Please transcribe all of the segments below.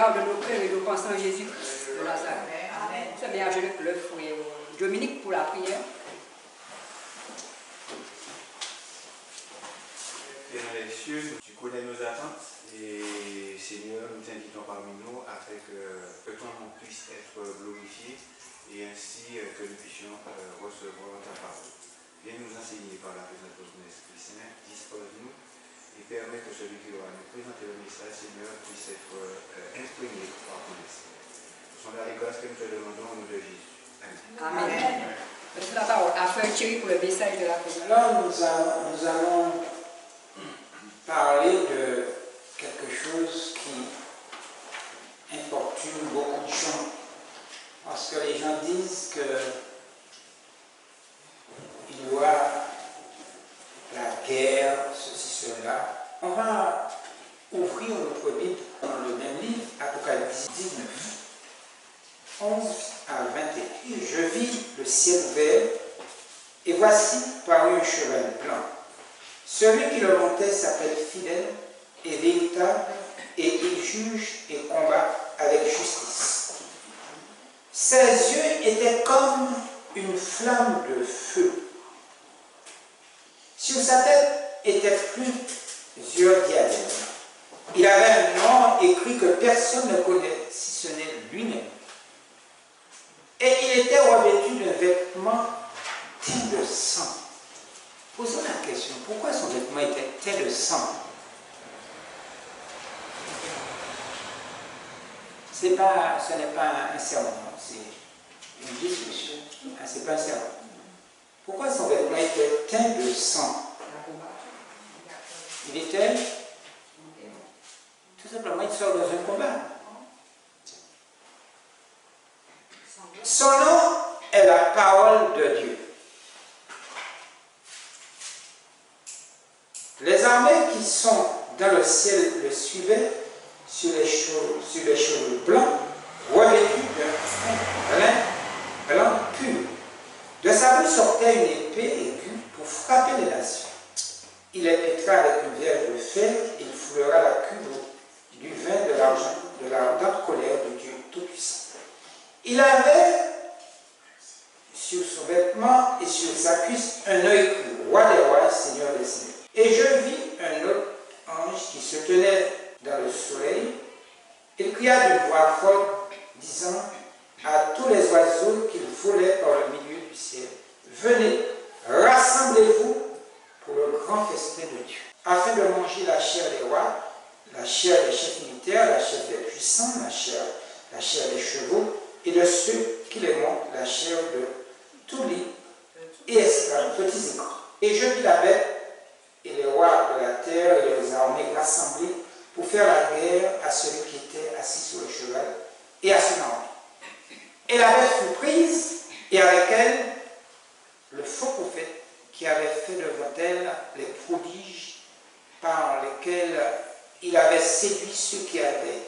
garde nos cœurs et nous pensons en Jésus-Christ de Nazareth. C'est bien, je le frère Dominique pour la prière. Père dans les cieux, tu connais nos attentes et Seigneur, nous t'invitons parmi nous afin que ton nom puisse être glorifié et ainsi que nous puissions recevoir ta parole. Viens nous enseigner par la présence de ton Esprit Saint, dispose-nous et permet que celui qui aura nous présenter le message, Seigneur, puisse être imprégné par ton Esprit. Ce sont là les grâces que nous te demandons au nom de Jésus. Amen. Amen. Merci la parole à Frère Thierry pour le message de la présence. Alors nous allons parler de quelque chose qui importune beaucoup de gens. Parce que les gens disent que il y aura la guerre, ceci, cela. On va ouvrir notre Bible dans le même livre, Apocalypse 19, 11 à 21. Je vis le ciel ouvert, et voici parut un cheval blanc. Celui qui le montait s'appelle fidèle et véritable, et il juge et combat avec justice. Ses yeux étaient comme une flamme de feu. Sur sa tête étaient plusieurs diadèmes. Il avait un nom écrit que personne ne connaît, si ce n'est lui-même. Et il était revêtu d'un vêtement teint de sang. Posons la question, pourquoi son vêtement était teint de sang? Ce n'est pas un sermon, c'est une discussion. Ce n'est pas un sermon. Pourquoi son vêtement était teint de sang? Il était tout simplement, il sort dans un combat. Son nom est la parole de Dieu. Les armées qui sont dans le ciel le suivaient sur les cheveux blancs, revêtus d'un lin blanc pur. De sa bouche sortait une épée aiguë pour frapper les nations. Il les pétra avec une verge de fer et il foulera la cuve du vin de l'argent, de l'ardente colère de Dieu Tout-Puissant. Il avait sur son vêtement et sur sa cuisse un œil écrit Roi des rois, Seigneur des seigneurs. Et je vis un autre ange qui se tenait dans le soleil. Il cria d'une voix forte, disant à tous les oiseaux qui volaient par le milieu du ciel, venez, rassemblez-vous pour le grand festin de Dieu, afin de manger la chair des rois, la chair des chefs militaires, la chair des puissants, la chair des chevaux, et de ceux qui les montent, la chair de tous les et esclaves, petits et grands. Et je vis la bête et les rois de la terre et les armées rassemblés pour faire la guerre à celui qui était assis sur le cheval et à son armée. Et la bête fut prise, et avec elle le faux prophète qui avait fait devant elle les prodiges par lesquels il avait séduit ceux qui avaient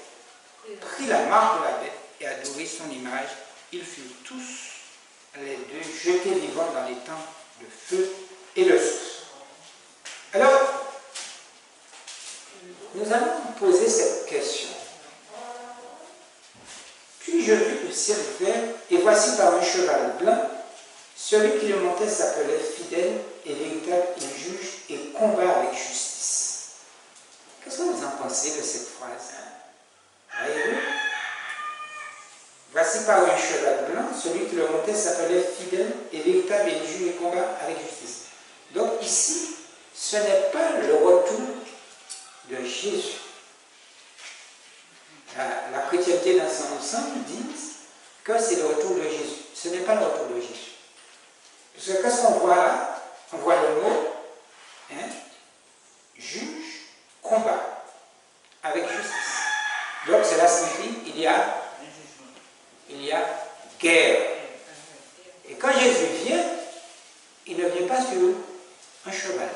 pris la marque de la bête et adoré son image. Ils furent tous les deux jetés vivants dans les temps de feu et de soufre. Alors, nous allons poser cette question. Puis je vis le ciel ouvert, et voici par un cheval blanc, celui qui le montait s'appelait fidèle et véritable, il juge et combat avec justice. Qu'est-ce que vous en pensez de cette phrase? Voyez-vous? Voici par un cheval blanc, celui qui le montait s'appelait fidèle et véritable, et il juge et combat avec justice. Donc ici, ce n'est pas le retour de Jésus. La chrétienté dans son ensemble dit que c'est le retour de Jésus. Ce n'est pas le retour de Jésus. Parce que qu'est-ce qu'on voit là? On voit le mot juge, combat, avec justice. Donc cela signifie qu'il y a guerre. Et quand Jésus vient, il ne vient pas sur un cheval.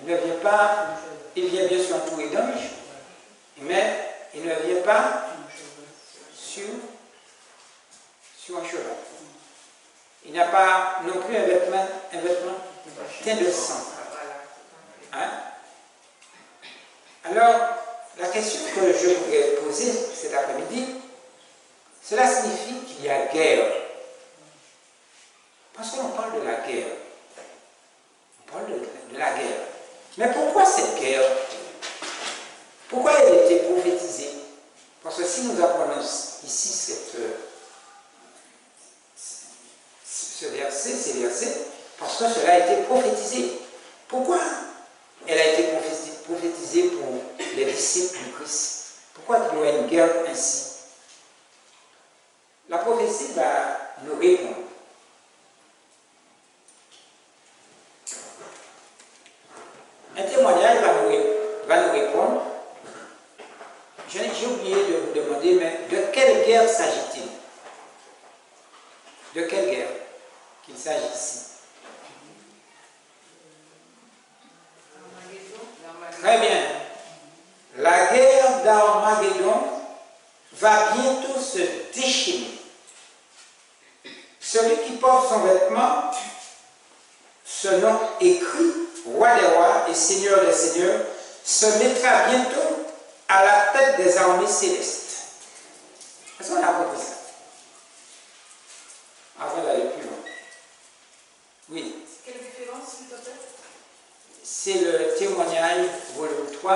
Il ne vient pas, il vient bien sûr entouré d'anges, mais il ne vient pas sur un cheval. Il n'a pas non plus un vêtement teint de sang. Hein? Alors, la question que je voudrais poser cet après-midi, cela signifie qu'il y a guerre. Parce qu'on parle de la guerre. On parle de la guerre. Mais pourquoi cette guerre? Pourquoi elle a été prophétisée? Parce que si nous apprenons ici ces versets, parce que cela a été prophétisé. Pourquoi elle a été prophétisée pour les disciples du Christ? Pourquoi il y a une guerre ainsi? La prophétie va nous répondre. Un témoignage va nous répondre. J'ai oublié de vous demander, mais de quelle guerre s'agit-il? De quelle guerre qu'il s'agit ici? Très bien. La guerre d'Armageddon va bientôt se déchaîner. Celui qui porte son vêtement, ce nom écrit, roi des rois et seigneur des seigneurs, se mettra bientôt à la tête des armées célestes. Est-ce qu'on a compris ça? Avant d'aller plus loin. Oui. Quelle référence, s'il te plaît? C'est le témoignage, volume 3,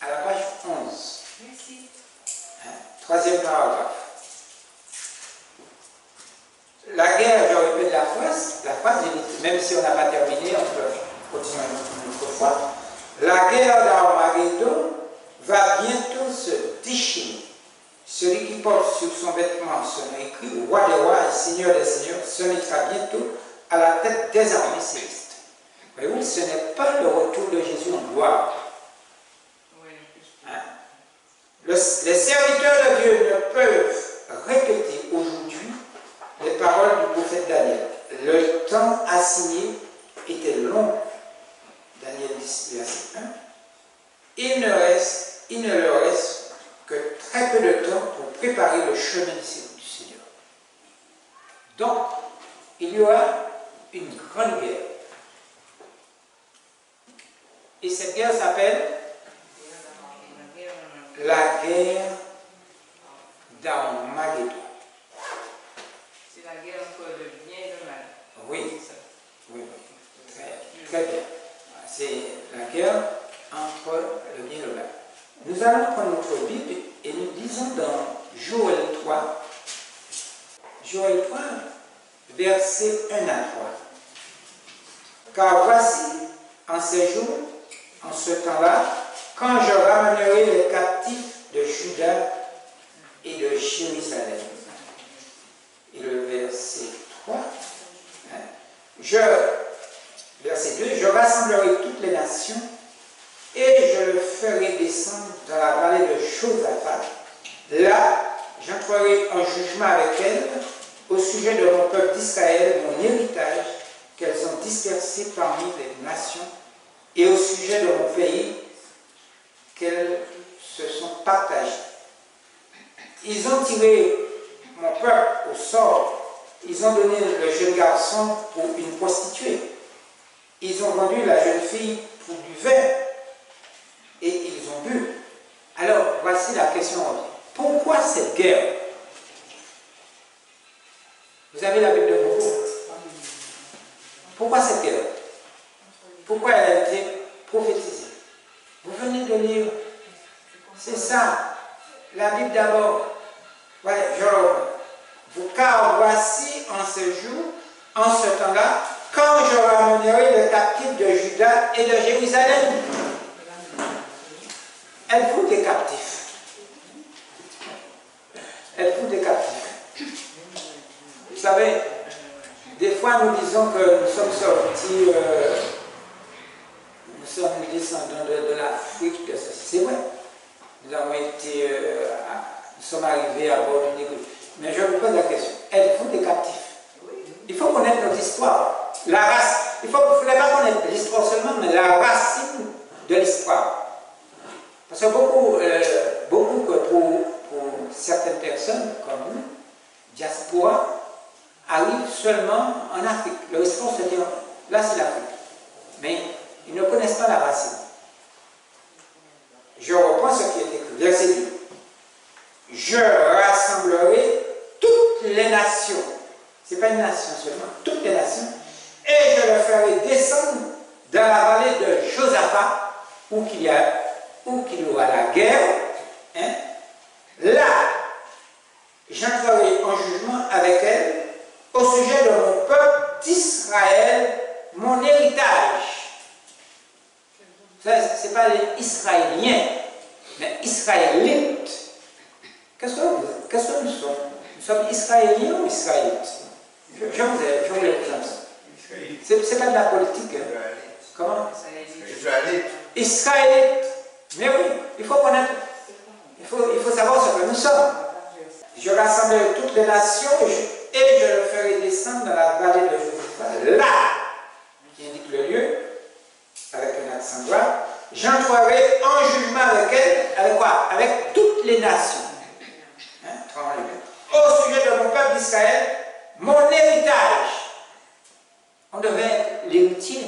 à la page 11. Merci. Troisième paragraphe. La guerre, je répète la phrase, même si on n'a pas terminé, on peut continuer une autre fois. La guerre d'Armageddon va bientôt se déchaîner. Celui qui porte sur son vêtement son écrit, roi des rois et seigneur des seigneurs, se mettra bientôt à la tête des armées célestes. Voyez-vous, ce n'est pas le retour de Jésus en gloire. Hein? Les serviteurs de Dieu ne peuvent répéter aujourd'hui les paroles du prophète Daniel. Le temps assigné était long. Daniel 10, verset 1. Il ne leur reste que très peu de temps pour préparer le chemin du Seigneur. Donc, il y aura une grande guerre. Et cette guerre s'appelle la guerre d'Armageddon. C'est la guerre entre le bien et le mal. Oui, oui, très bien. C'est la guerre entre le bien et le mal. Nous allons prendre notre Bible et nous lisons dans Joël 3, versets 1 à 3. Car voici, en ces jours, en ce temps-là, quand je ramènerai les captifs de Juda et de Jérusalem. Et le verset 3, verset 2, je rassemblerai toutes les nations et je le ferai descendre dans la vallée de Josaphat. Là, j'entrerai en jugement avec elles au sujet de mon peuple d'Israël, mon héritage, qu'elles ont dispersé parmi les nations, et au sujet de mon pays, qu'elles se sont partagées. Ils ont tiré mon peuple au sort, ils ont donné le jeune garçon pour une prostituée, ils ont vendu la jeune fille pour du vin, et ils ont bu. Alors, voici la question. Pourquoi cette guerre? Vous avez la Bible de vous? Pourquoi cette guerre? Pourquoi elle a été prophétisée? Vous venez de lire. C'est ça. La Bible d'abord. Ouais, car voici en ce jour, en ce temps-là, quand je ramènerai les captifs de Juda et de Jérusalem. Êtes-vous des captifs? Êtes-vous des captifs? Vous savez, des fois nous disons que nous sommes sortis, nous sommes descendants de l'Afrique, de ceci. C'est vrai. Nous avons été, nous sommes arrivés à bord d'une église. Mais je vous pose la question, êtes-vous des captifs? Il faut connaître notre histoire. La race, il ne faut pas connaître l'histoire seulement, mais la racine de l'histoire. Parce que beaucoup pour certaines personnes, comme nous, diaspora, arrivent seulement en Afrique. Le histoire se dit, là c'est l'Afrique. Mais ils ne connaissent pas la racine. Je reprends ce qui est écrit, verset 2. Je rassemblerai toutes les nations. Ce n'est pas une nation seulement, toutes les nations. Et je le ferai descendre dans la vallée de Josaphat, où qu'il y aura la guerre. Hein? Là, j'entrerai en jugement avec elle au sujet de mon peuple d'Israël, mon héritage. Ce n'est pas les Israéliens, mais Israélites. Qu'est-ce que nous sommes? Nous sommes Israéliens ou Israélites? Je vous les présente. Ce n'est pas de la politique. Hein? Comment? Israélites. Mais oui, il faut connaître. Il faut savoir ce que nous sommes. Je rassemblerai toutes les nations et je le ferai descendre dans la vallée de Josaphat. Là, qui indique le lieu, avec un accent grave, j'entrerai en jugement avec elle, avec quoi? Avec toutes les nations. Hein? Au sujet de mon peuple d'Israël, mon héritage. On devait être l'héritier,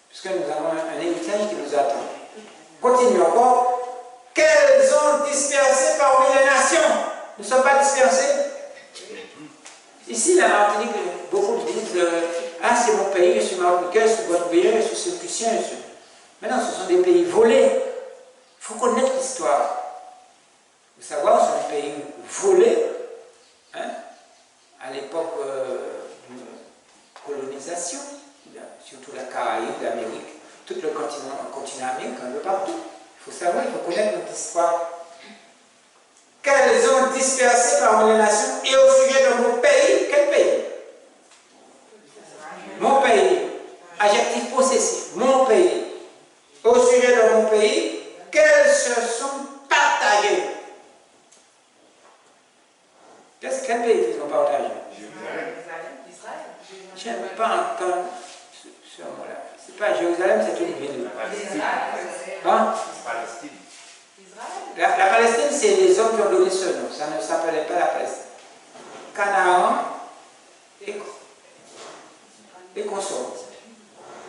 puisque nous avons un héritage qui nous attend. Continue encore. Qu'elles ont dispersé parmi les nations. Nous ne sommes pas dispersés. Ici, la Martinique, beaucoup disent ah, c'est mon pays, je suis marocain, c'est votre pays, je suis chrétien. Mais non, ce sont des pays volés. Il faut connaître l'histoire. Vous savez, c'est un pays volé. Hein, à l'époque de colonisation, surtout la Caraïbe, l'Amérique, tout le continent américain, de partout. Il faut savoir, il faut connaître notre histoire. Qu'elles ont dispersé parmi les nations et au sujet de mon pays, quel pays? Mon pays, adjectif possessif, mon pays. Au sujet de mon pays, qu'elles se sont partagées. Quel pays ils ont partagé? Je n'aime pas entendre ce mot-là. C'est pas Jérusalem, c'est une ville. Hein? La Palestine, c'est les hommes qui ont donné ce nom. Ça ne s'appelait pas la Palestine. Canaan et consorts.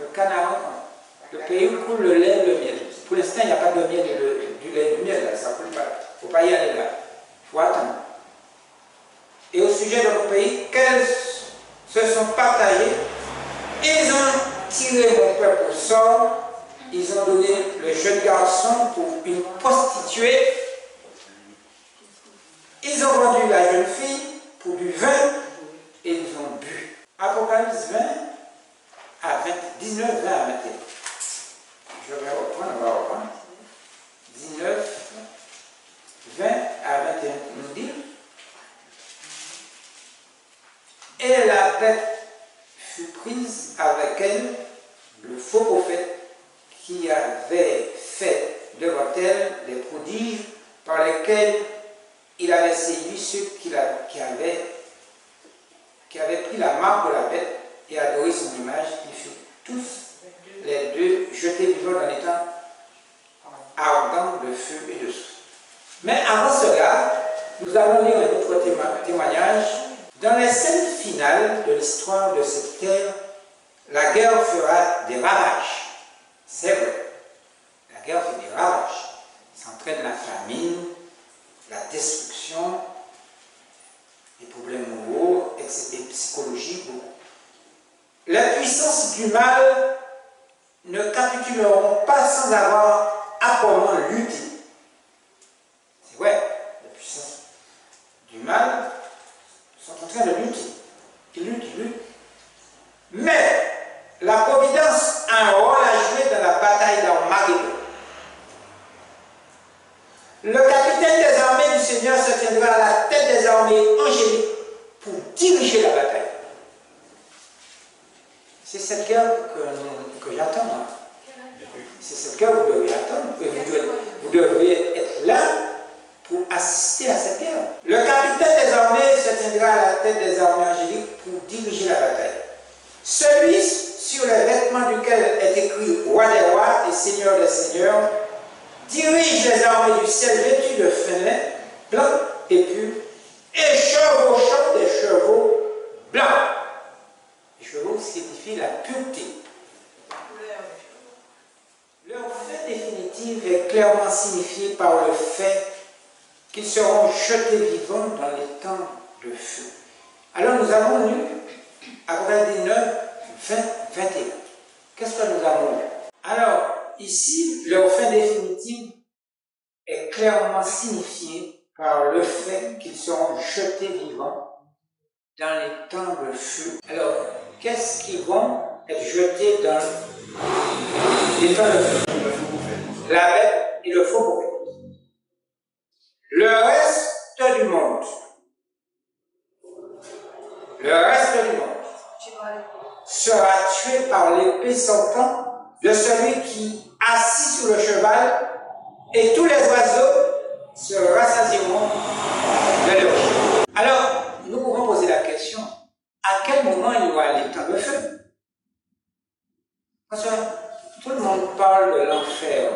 Le Canaan, le pays où coule le lait et le miel. Pour l'instant, il n'y a pas de miel, du lait et du miel, là, ça ne coule pas. Il ne faut pas y aller là. Il faut attendre. Et au sujet de mon pays, qu'elles se sont partagées, ils ont tiré mon peuple au sort. Ils ont donné le jeune garçon pour une prostituée. Ils ont vendu la jeune fille pour du vin et ils ont bu. Apocalypse 20 à 19, 20 à 21. Je vais reprendre, on va reprendre. 19, 20 à 21. On dit. Et la bête fut prise avec elle, le faux prophète, qui avait fait devant elle des prodiges par lesquels il avait séduit ceux qui avaient pris la marque de la bête et adoré son image. Ils furent tous les deux jetés vivants dans les temps ardents de feu et de souffle. Mais avant cela, nous allons lire un autre témoignage. Dans les scènes finales de l'histoire de cette terre, la guerre fera des ravages. C'est vrai, la guerre fait des ravages. Ça entraîne la famine, la destruction, les problèmes moraux et psychologiques. Les puissances du mal ne capituleront pas sans avoir âprement lutté. C'est vrai, les puissances du mal sont en train de lutter. Ils luttent. Mais la providence a un rôle à jouer dans la bataille d'Armageddon. Le capitaine des armées du Seigneur se tiendra à la tête des armées angéliques pour diriger la bataille. C'est cette guerre que j'attends. Hein. C'est cette guerre que vous devez attendre. Vous devez être là pour assister à cette guerre. Le capitaine des armées se tiendra à la tête des armées angéliques pour diriger la bataille. Celui sur les vêtements duquel est écrit Roi des rois et Seigneur des seigneurs dirige les armées du ciel vêtus de fin lin, blanc et pur, et chevauchant des chevaux blancs. Les chevaux signifient la pureté. Leur fin définitive est clairement signalée signifié par le fait qu'ils seront jetés vivants dans les temps de feu. Alors nous avons lu Apocalypse 19, 20, 21. Qu'est-ce que nous avons lu? Alors, ici, leur fin définitive est clairement signifiée par le fait qu'ils seront jetés vivants dans les temps de feu. Alors, qu'est-ce qu'ils vont être jetés dans les temps de feu? La bête et le faux prophète. Le reste du monde, sera tué par l'épée sortant de celui qui, assis sur le cheval, et tous les oiseaux se rassasieront de leur chair. Alors, nous pouvons poser la question, à quel moment il y aura les temps de feu? Parce que tout le monde parle de l'enfer.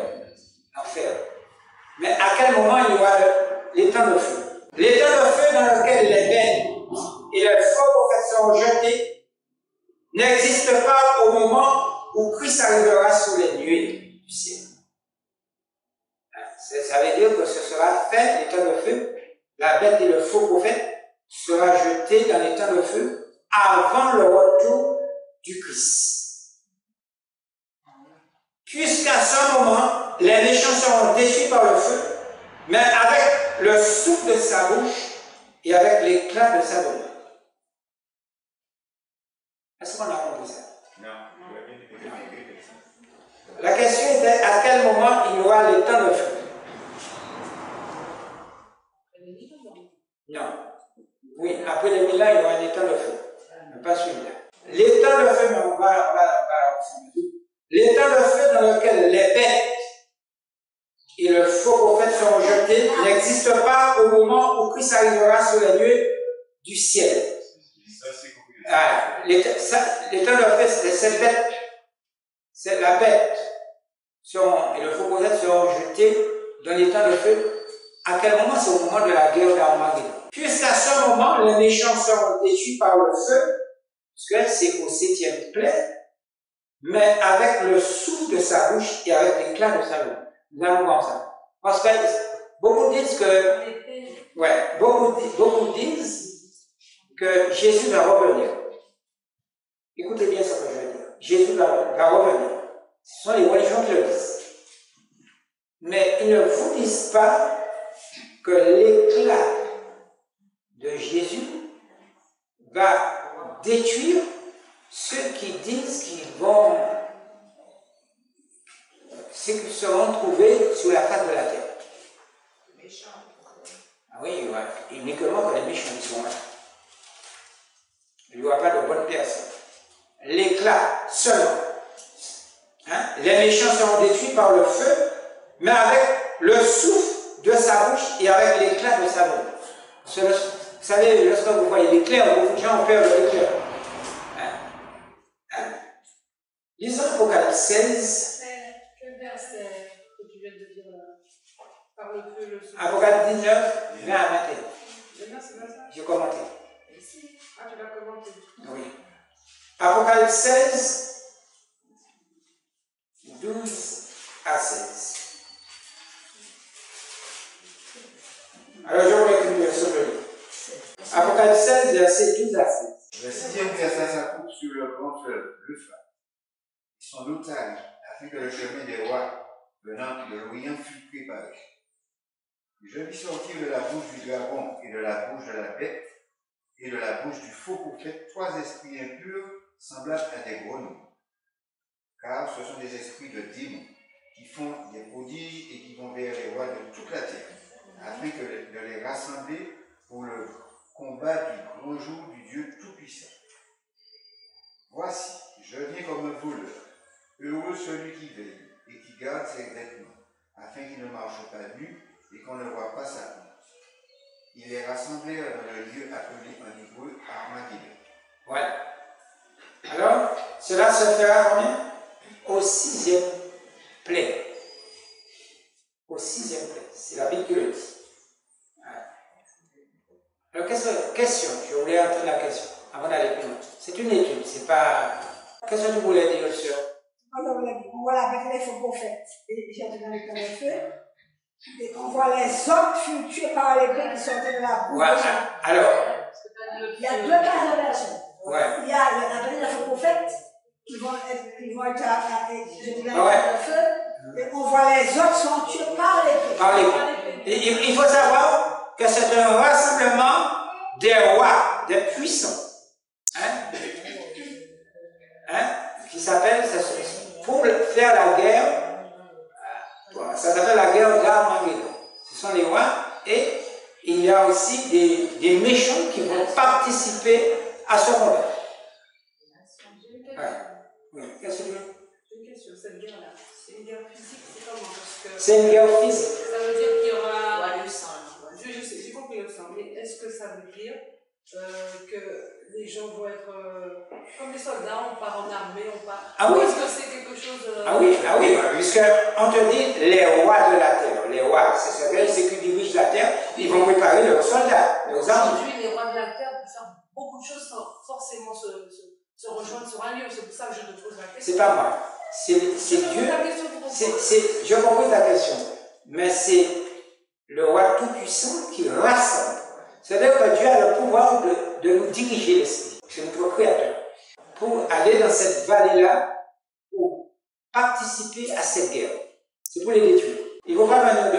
Mais à quel moment il y aura les temps de feu? Les temps de feu dans lesquels les bêtes et les faux prophètes seront jetés n'existent pas au moment où Christ arrivera sur les nuées du ciel. Ça veut dire que ce sera fait, les temps de feu, la bête et le faux prophète sera jeté dans les temps de feu avant le retour du Christ. Puisqu'à ce moment, les méchants seront détruits par le feu, mais avec le souffle de sa bouche et avec l'éclat de sa volonté. Est-ce qu'on a compris ça? Non. La question était à quel moment il y aura les temps de feu? Non. Oui, après les 1000 ans, il y aura les temps de feu. Mais pas celui-là. Les temps de feu, mais on va les temps de feu dans lesquels les bêtes et le faux prophète seront jetés n'existent pas au moment où Christ arrivera sur les nuées du ciel. Les temps de feu, c'est cette bête, c'est la bête et le faux prophète seront jetés dans les temps de feu. À quel moment? C'est au moment de la guerre d'Armageddon. Puisqu'à ce moment, les méchants seront détruits par le feu, parce que c'est au 7e plaie, mais avec le souffle de sa bouche et avec l'éclat de sa langue. Nous allons voir ça. Parce que beaucoup disent que, beaucoup disent que Jésus va revenir. Écoutez bien ce que je veux dire. Jésus va revenir. Ce sont les religions qui le disent. Mais ils ne vous disent pas que l'éclat de Jésus va détruire ceux qui disent qu'ils seront trouvés sur la face de la terre. Ah oui, uniquement que les méchants sont là. Il n'y aura pas de bonnes personnes. L'éclat seulement. Les méchants seront détruits par le feu, mais avec le souffle de sa bouche et avec l'éclat de sa bouche. Vous savez, lorsque vous voyez l'éclair, beaucoup de gens ont peur de l'éclair. Lisons Apocalypse 16. Quel verset que tu viens de dire là? Par le feu, le souffle. Apocalypse 19, 20 à 21. C'est pas ça? J'ai commenté. Ici. Ah, tu l'as commenté. Oui. Apocalypse 16, 12 à 16. Alors je voudrais que nous le Apocalypse 16, verset 12 à 16. Le 6e verset s'accoupe sur le grand fleuve, l'Euphrates, et son otage, afin que le chemin des rois venant de l'Orient fût préparé. Je vis sortir de la bouche du dragon et de la bouche de la bête et de la bouche du faux prophète 3 esprits impurs semblables à des grenouilles. Car ce sont des esprits de démons qui font des prodiges et qui vont vers les rois de toute la terre, afin de les rassembler pour le combat du grand jour du Dieu Tout-Puissant. Voici, je viens comme un voleur. Heureux celui qui veille et qui garde ses vêtements, afin qu'il ne marche pas nu et qu'on ne voit pas sa honte. Il les rassemblèrent dans le lieu appelé en hébreu Armageddon. Voilà. Alors, cela se fera combien? Au 6e plaie. Au 6e plaie. C'est la Bible qui le dit. Alors, question, je voulais entendre la question avant d'aller plus loin. C'est une étude, c'est pas. Qu'est-ce que tu voulais dire, sœur? Voilà, avec les faux prophètes. Et j'ai entendu dans le feu. Et on voit les hommes furent tués par l'épée qui sortaient de la bouche. Ouais, alors, Il y a deux cas de versions. ouais. Il y a les prophètes qui vont être je dirais, Ouais. le feu. Et on voit les autres sont tués par l'épée. Par l'épée. Il faut savoir que c'est un rassemblement des rois, des puissants. Qui s'appelle, pour faire la guerre, ça s'appelle la guerre d'Armageddon. Ce sont les rois, et il y a aussi des méchants qui vont participer à ce combat. Oui. Qu'est-ce que tu veux? J'ai une question, cette guerre-là, c'est une guerre physique, c'est comment? Parce que C'est une guerre physique. ça veut dire qu'il y aura. Ouais, le sang. Je sais, j'ai compris le sang, mais est-ce que ça veut dire que les gens vont être comme les soldats, on part en armée, on part. Ah oui. Est-ce que c'est quelque chose. Ah oui, puisqu'on te dit les rois de la terre, les rois, c'est ceux qui dirigent la terre, ils vont préparer leurs soldats, leurs armes. Aujourd'hui, les rois de la terre peuvent faire beaucoup de choses sans forcément se rejoindre sur un lieu. C'est pour ça que je te pose la question. C'est pas moi, c'est Dieu. Je comprends ta question, mais c'est le roi tout-puissant qui rassemble. C'est-à-dire que Dieu a le pouvoir de nous diriger l'esprit. C'est notre créateur. Pour aller dans cette vallée-là, pour participer à cette guerre. C'est pour les détruire. Il ne faut pas venir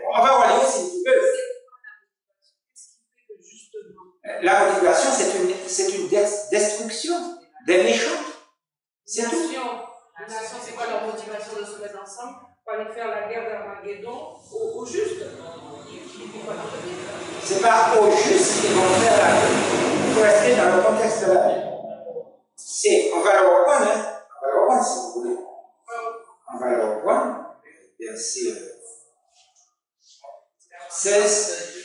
on va voir les aussi. La motivation, c'est une destruction des méchants. C'est tout. Les nations, c'est quoi leur motivation de se mettre ensemble pour aller faire la guerre d'Armageddon au juste? C'est pas au juste qu'ils vont faire la guerre. Il faut rester dans le contexte de la Bible. On va le reprendre, on va le reprendre si vous voulez. On va le reprendre. Verset 16.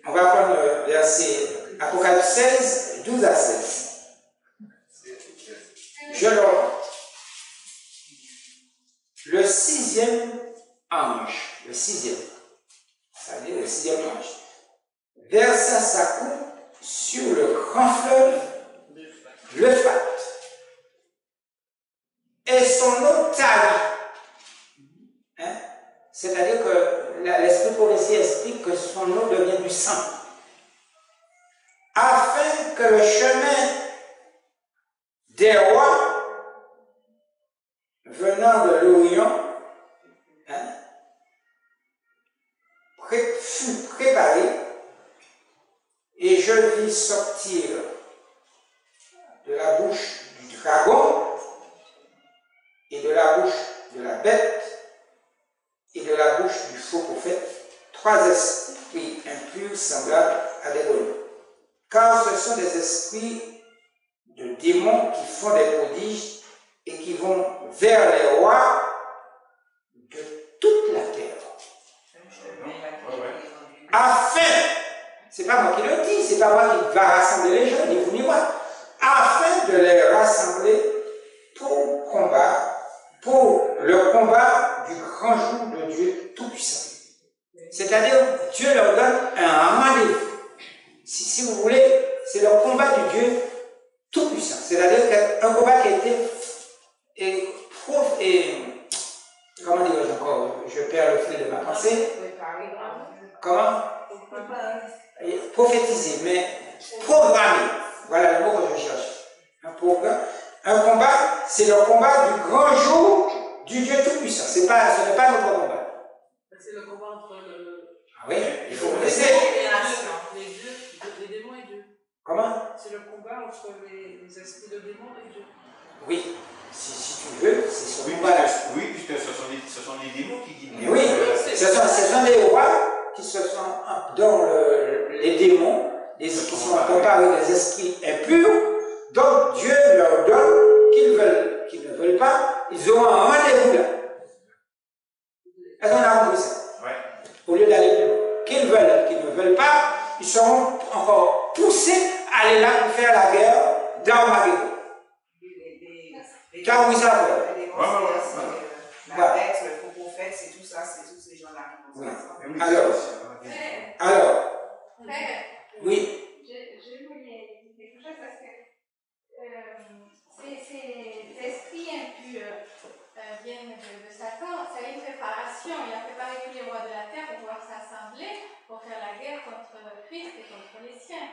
On va prendre le verset Apocalypse 16, 12 à 16. Je le reprends. Le sixième ange, c'est-à-dire le sixième ange, versa sa coupe sur le grand fleuve, l'Euphrate, et son eau tarit. C'est-à-dire que l'esprit prophétie explique que son eau devient du sang, afin que le chemin des rois venant de l'Orient fut préparé, et je vis sortir de la bouche du dragon et de la bouche de la bête et de la bouche du faux prophète 3 esprits impurs semblables à des grenouilles. Car ce sont des esprits de démons qui font des prodiges et qui vont vers les rois de toute la terre. Afin, c'est pas moi qui le dis, c'est pas moi qui va rassembler les gens, ni vous ni moi, afin de les rassembler pour le combat du grand jour de Dieu Tout-Puissant. C'est-à-dire, Dieu leur donne un rendez-vous. Si vous voulez, c'est le combat du Dieu Tout-Puissant. C'est-à-dire qu'un combat qui a été comment dirais-je encore, je perds le fil de ma pensée. Comment? Prophétiser, mais programmer. Voilà le mot que je cherche. Un combat, c'est le combat du grand jour du Dieu Tout-Puissant. Ce n'est pas notre combat. C'est le combat entre Ah oui, il faut laisser. Les démons et Dieu. Comment? C'est le combat entre les esprits de démons et Dieu. Oui, si tu veux, c'est ce combat. Oui, puisque ce sont les démons qui guident. Mais oui, ce sont des rois qui se sont dans les démons, qui sont comparés des esprits impurs. Donc Dieu leur donne qu'ils ne veulent pas, ils auront un rendez-vous là. Est-ce qu'on a compris ça? Ouais. Au lieu d'aller plus loin. Qu'ils ne veulent pas, ils seront encore poussés à aller là pour faire la guerre d'Armageddon. Car oui, ça va. La bête, le faux prophète, c'est tout ça, c'est tous ces gens-là qui vont Oui. Alors, oui. Je voulais dire quelque chose parce que ces esprits impurs viennent de Satan. C'est une préparation. Il a préparé tous les rois de la terre les siens.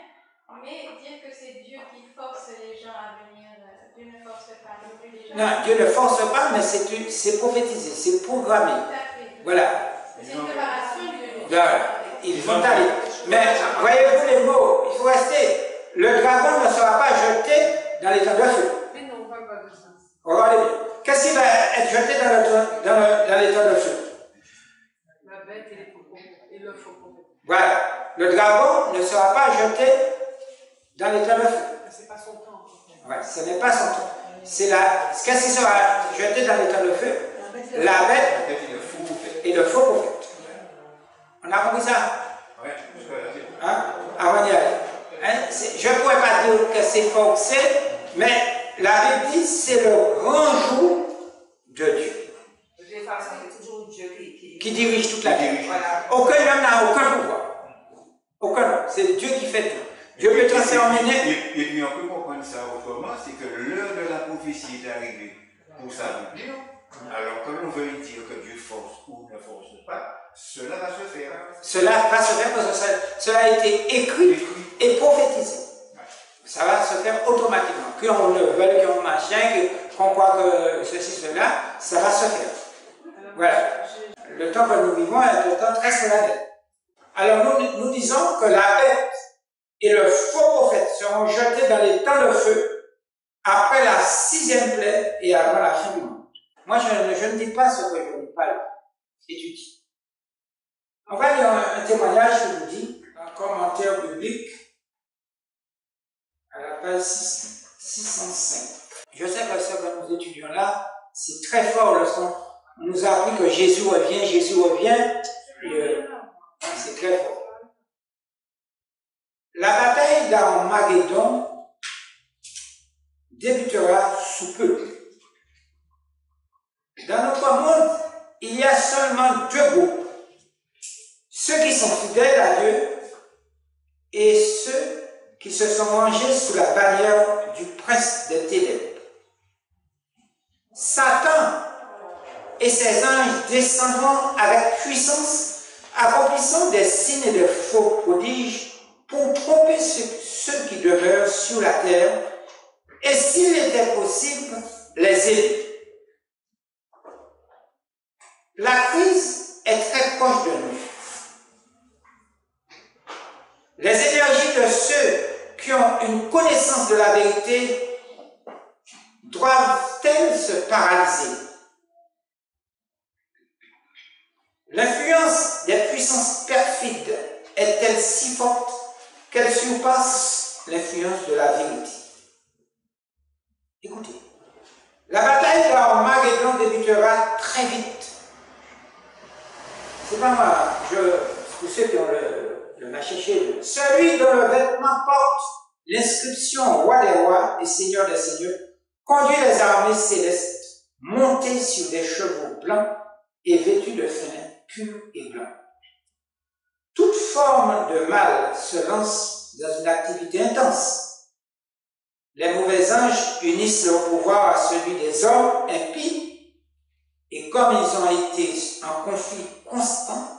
Mais dire que c'est Dieu qui force les gens à venir, Dieu ne force pas non plus les gens. Non, Dieu ne force pas, mais c'est prophétisé, c'est programmé. Tout à fait. Voilà. C'est une préparation de Dieu. Ils vont aller. Mais voyez-vous les mots, il faut rester. Le dragon ne sera pas jeté dans les temps de feu. Mais non, on parle pas de ça. Regardez bien. Qu'est-ce qui va être jeté dans les temps de feu? La bête et les faux prophètes. Et le faux prophète. Voilà. Le dragon ne sera pas jeté dans les temps de feu. C'est pas son temps. Ouais, ce n'est pas son temps. C'est qu'est-ce qui sera jeté dans les temps de feu? La bête et le faux prophète. On a compris ça? Oui, hein? Avant d'y aller. Hein? Je ne pourrais pas dire que c'est forcé, mais la Bible dit c'est le grand jour de Dieu. De toute façon, c'est toujours Dieu qui dirige toute la terre. Voilà. Aucun homme n'a aucun pouvoir. Aucun homme. C'est Dieu qui fait tout. Dieu peut transformer. Et puis on peut comprendre ça autrement, c'est que l'heure de la prophétie est arrivée pour s'accomplir. Alors que l'on veut dire que Dieu force ou ne force pas, cela va se faire. Cela va se faire parce que cela a été écrit et prophétisé. Ça va se faire automatiquement. Qu'on le veuille, qu'on machin, qu'on croit que ceci, cela, ça va se faire. Voilà. Le temps que nous vivons est un temps très solennel. Alors nous disons que la bête et le faux prophète seront jetés dans les temps de feu après la 6e plaie et avant la fin du monde. Moi, je ne dis pas ce que je n'ai pas étudié. On va lire un témoignage qui vous dit, un commentaire biblique, à la page 605. Je sais que ce que nous étudions là, c'est très fort lorsqu'on nous a appris que Jésus revient, c'est très fort. La bataille d'Armageddon débutera sous peu. Dans notre monde, il y a seulement 2 groupes. Ceux qui sont fidèles à Dieu et ceux qui se sont rangés sous la bannière du prince des ténèbres. Satan et ses anges descendront avec puissance, accomplissant des signes et de faux prodiges pour tromper ceux qui demeurent sur la terre et, s'il était possible, les élus. La crise est très proche de nous. Les énergies de ceux qui ont une connaissance de la vérité doivent-elles se paralyser? L'influence des puissances perfides est-elle si forte qu'elle surpasse l'influence de la vérité? Écoutez, la bataille d'Armageddon débutera très vite. C'est pas moi, pour ceux qui ont le machiché, celui dont le vêtement porte l'inscription roi des rois et seigneur des seigneurs conduit les armées célestes montées sur des chevaux blancs et vêtus de fringues purs et blancs. Toute forme de mal se lance dans une activité intense. Les mauvais anges unissent leur pouvoir à celui des hommes impies, et comme ils ont été en conflit constant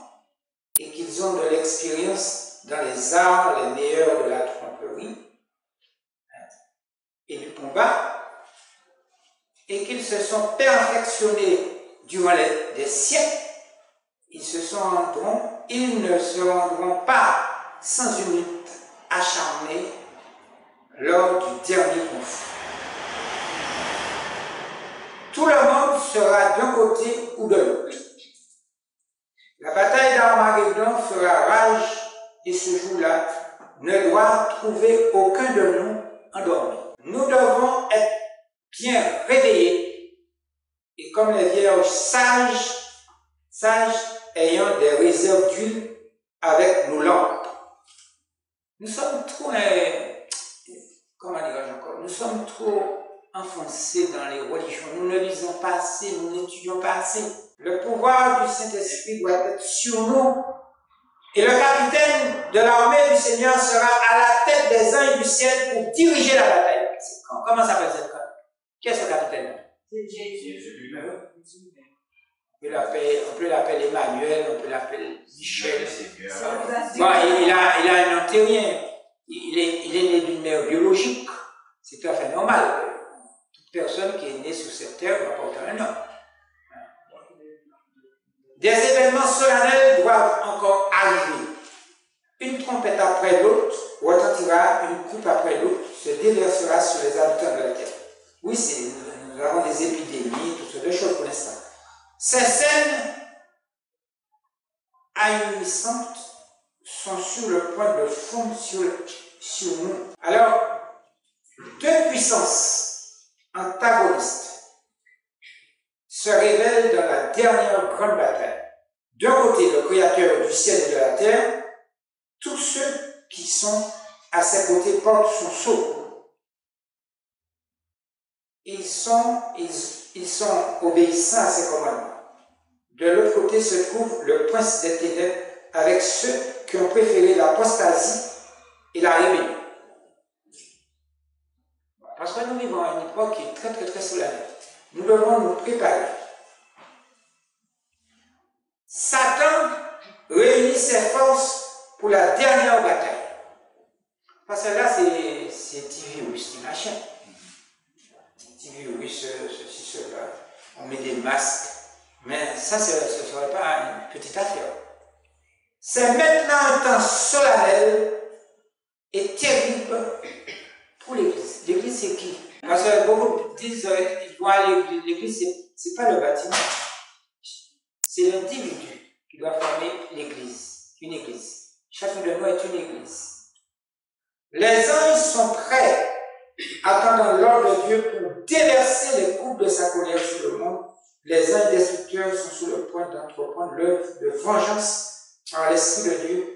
et qu'ils ont de l'expérience dans les arts les meilleurs de la tromperie et du combat, et qu'ils se sont perfectionnés durant des siècles, ils ne se rendront pas sans une lutte acharnée lors du dernier conflit. Tout le monde sera d'un côté ou de l'autre. La bataille d'Armageddon fera rage et ce jour-là ne doit trouver aucun de nous endormi. Nous devons être bien réveillés et comme les vierges sages ayant des réserves d'huile avec nos lampes. Nous sommes trop, nous sommes trop enfoncés dans les religions. Nous ne lisons pas assez, nous n'étudions pas assez. Le pouvoir du Saint-Esprit doit être sur nous. Et le capitaine de l'armée du Seigneur sera à la tête des anges du ciel pour diriger la bataille. Comment s'appelle cette femme? Qui est ce capitaine? C'est Jésus. On peut l'appeler Emmanuel, on peut l'appeler Michel. Ça vous a dit. Bon, il a un nom terrien. il est né d'une mère biologique. C'est tout à fait normal. Toute personne qui est née sur cette terre doit porter un nom. Des événements solennels doivent encore arriver. Une trompette après l'autre retentira, une coupe après l'autre se déversera sur les habitants de la terre. Oui, nous avons des épidémies, toutes sortes de choses pour l'instant. Ces scènes ahurissantes sont sur le point de fondre sur nous. Alors, deux puissances antagonistes se révèlent dans la dernière grande bataille. D'un côté, le Créateur du ciel et de la terre, tous ceux qui sont à ses côtés portent son sceau. Ils sont obéissants à ses commandements. De l'autre côté se trouve le prince des ténèbres avec ceux qui ont préféré l'apostasie et la rébellion. Parce que nous vivons à une époque qui est très très très solennelle. Nous devons nous préparer. Satan réunit ses forces pour la dernière bataille. Parce que là, c'est petit virus, c'est machin. Petit virus, ceci, cela. On met des masques. Mais ça, ce ne serait pas une petite affaire. C'est maintenant un temps solennel et terrible pour l'Église. L'Église, c'est qui? Parce que beaucoup disent qu'ils vont à l'Église. L'Église, ce n'est pas le bâtiment. C'est l'individu qui doit former l'Église. Une Église. Chacun de nous est une Église. Les anges sont prêts, attendant l'ordre de Dieu pour déverser les coupes de sa colère sur le monde. Les anges destructeurs sont sur le point d'entreprendre l'œuvre de vengeance par l'Esprit de Dieu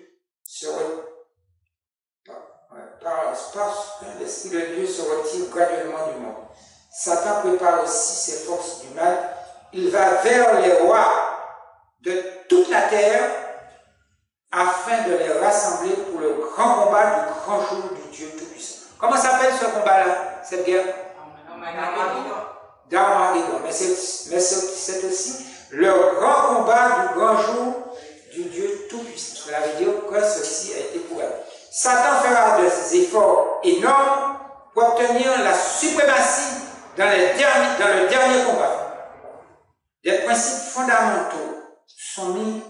l'Esprit de Dieu se retire graduellement du monde. Satan prépare aussi ses forces du mal. Il va vers les rois de toute la terre afin de les rassembler pour le grand combat du grand jour du Dieu Tout-Puissant. Comment s'appelle ce combat-là, cette guerre? D'Armageddon. Mais c'est aussi le grand combat du grand jour du Dieu Tout-Puissant. Cela veut dire que ceci a été prouvé. Satan fera des efforts énormes pour obtenir la suprématie dans le dernier combat. Des principes fondamentaux sont mis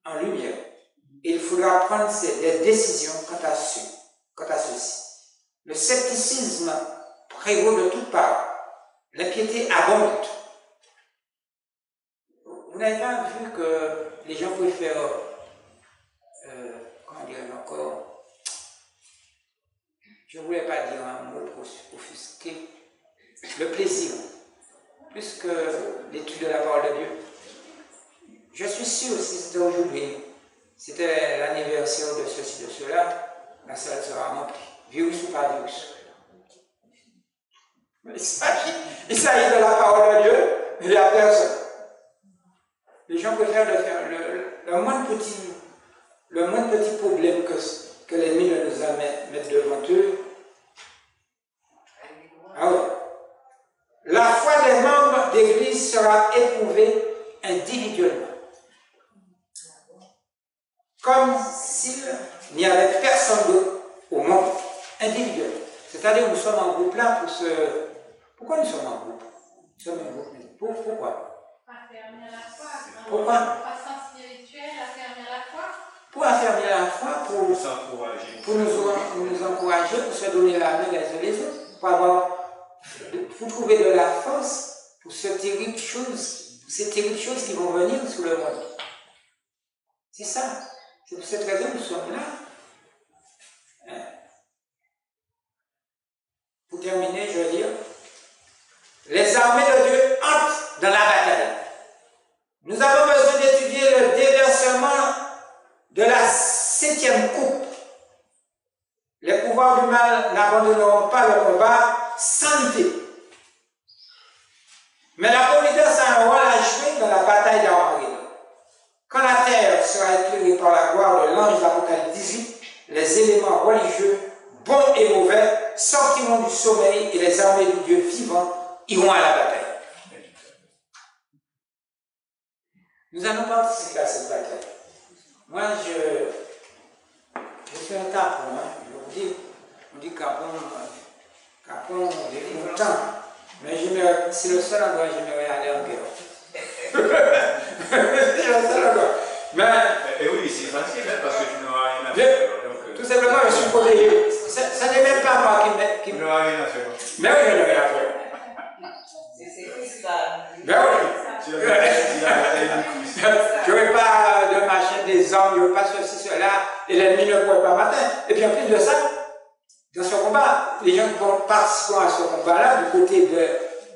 en lumière. Il faudra prendre des décisions quant à ceci. Le scepticisme prévaut de toutes parts. L'impiété abonde. Vous n'avez pas vu que les gens préfèrent, comment dire encore, je ne voulais pas dire un mot pour offusquer, le plaisir, plus que l'étude de la parole de Dieu. Je suis sûr, si c'était aujourd'hui, c'était l'anniversaire de ceci, de cela, la salle sera remplie, virus ou pas virus. Il s'agit de la parole de Dieu et de la personne. Les gens préfèrent de faire le moins de petits problèmes que l'ennemi ne nous a mettre devant eux. Ah oui. La foi des membres d'Église sera éprouvée individuellement. Comme s'il n'y avait personne d'autre au monde, individuellement. C'est-à-dire que nous sommes en groupe là pour se... Pourquoi nous sommes en groupe? Nous sommes en groupe. Pourquoi? Affermir la foi. Pourquoi? Croissance spirituelle, affermir la foi. Pour affermir la foi, pour nous encourager, pour se donner la main les uns les autres, pour trouver de la force pour ces terribles choses qui vont venir sur le monde. C'est ça. C'est pour cette raison que nous sommes là. Hein? Pour terminer, je veux dire, les armées de Dieu entrent dans la bataille. Nous avons besoin d'étudier le déversement de la 7e coupe. Les pouvoirs du mal n'abandonneront pas le combat sans lutter. Mais la providence a un rôle à jouer dans la bataille d'Armageddon. Quand la terre sera éclairée par la gloire de l'ange d'Apocalypse 18, les éléments religieux, bons et mauvais, sortiront du sommeil et les armées du Dieu vivant iront à la bataille. Nous allons participer à cette bataille. Moi, je fais un tape, je vous dis, Capon, longtemps. Mais c'est le seul endroit où j'aimerais aller en guerre. C'est le seul endroit. Mais. Et oui, c'est facile, hein, parce que tu n'auras rien à faire. Tout simplement, je suis protégé. Ça n'est même pas moi qui Tu n'auras rien à faire. Mais oui, je n'ai rien à faire. C'est cristal. Mais oui. Je n'aurai pas de machin, des hommes, je n'aurai pas ceci, cela, et l'ennemi ne pourrait pas m'atteindre. Et puis en plus de ça, dans ce combat, les gens qui vont participer à ce combat-là, du côté de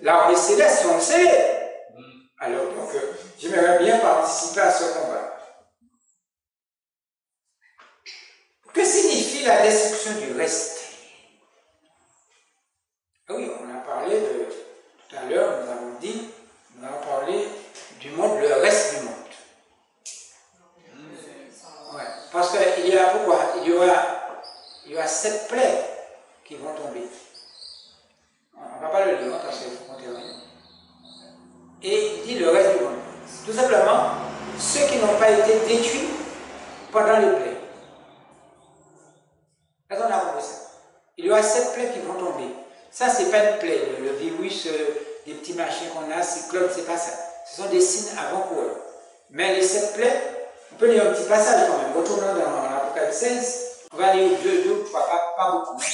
l'armée céleste, sont scellés. Alors donc, j'aimerais bien participer à ce combat. Que signifie la destruction du reste? Oui, on a parlé de, tout à l'heure, nous avons parlé du monde, le reste du monde. Ouais, parce qu'il y a pourquoi? Il y aura 7 plaies qui vont tomber. On ne va pas le lire parce qu'il faut qu'on termine. Et il dit le reste du monde. Tout simplement, ceux qui n'ont pas été détruits pendant les plaies. Est-ce qu'on a compris ça? Il y aura 7 plaies qui vont tomber. Ça, c'est pas une plaie. Le virus, les petits machins qu'on a, cyclones, c'est pas ça. Ce sont des signes avant-coureurs. Mais les 7 plaies, on peut lire un petit passage quand même. Retournons dans l'Apocalypse 16. On va lire 2 ou 3, pas beaucoup. Hein.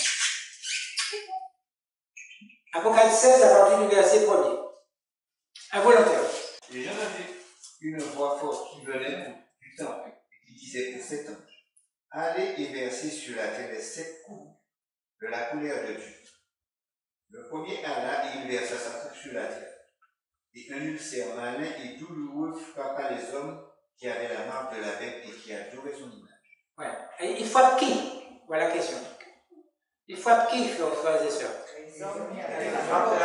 Apocalypse 16 à partir du verset 1er. Involontaire. Et j'entendis une voix forte qui venait du temple et qui disait aux 7 anges: allez et versez sur la terre les 7 coups de la colère de Dieu. Le premier alla et il versa sa coupe sur la terre. Et un ulcère malin et douloureux frappa les hommes qui avaient la marque de la bête et qui adoraient son image. Ouais. Et il frappe qui? Voilà la question. Il frappe qui, frères et sœurs? Les hommes qui avaient la marque de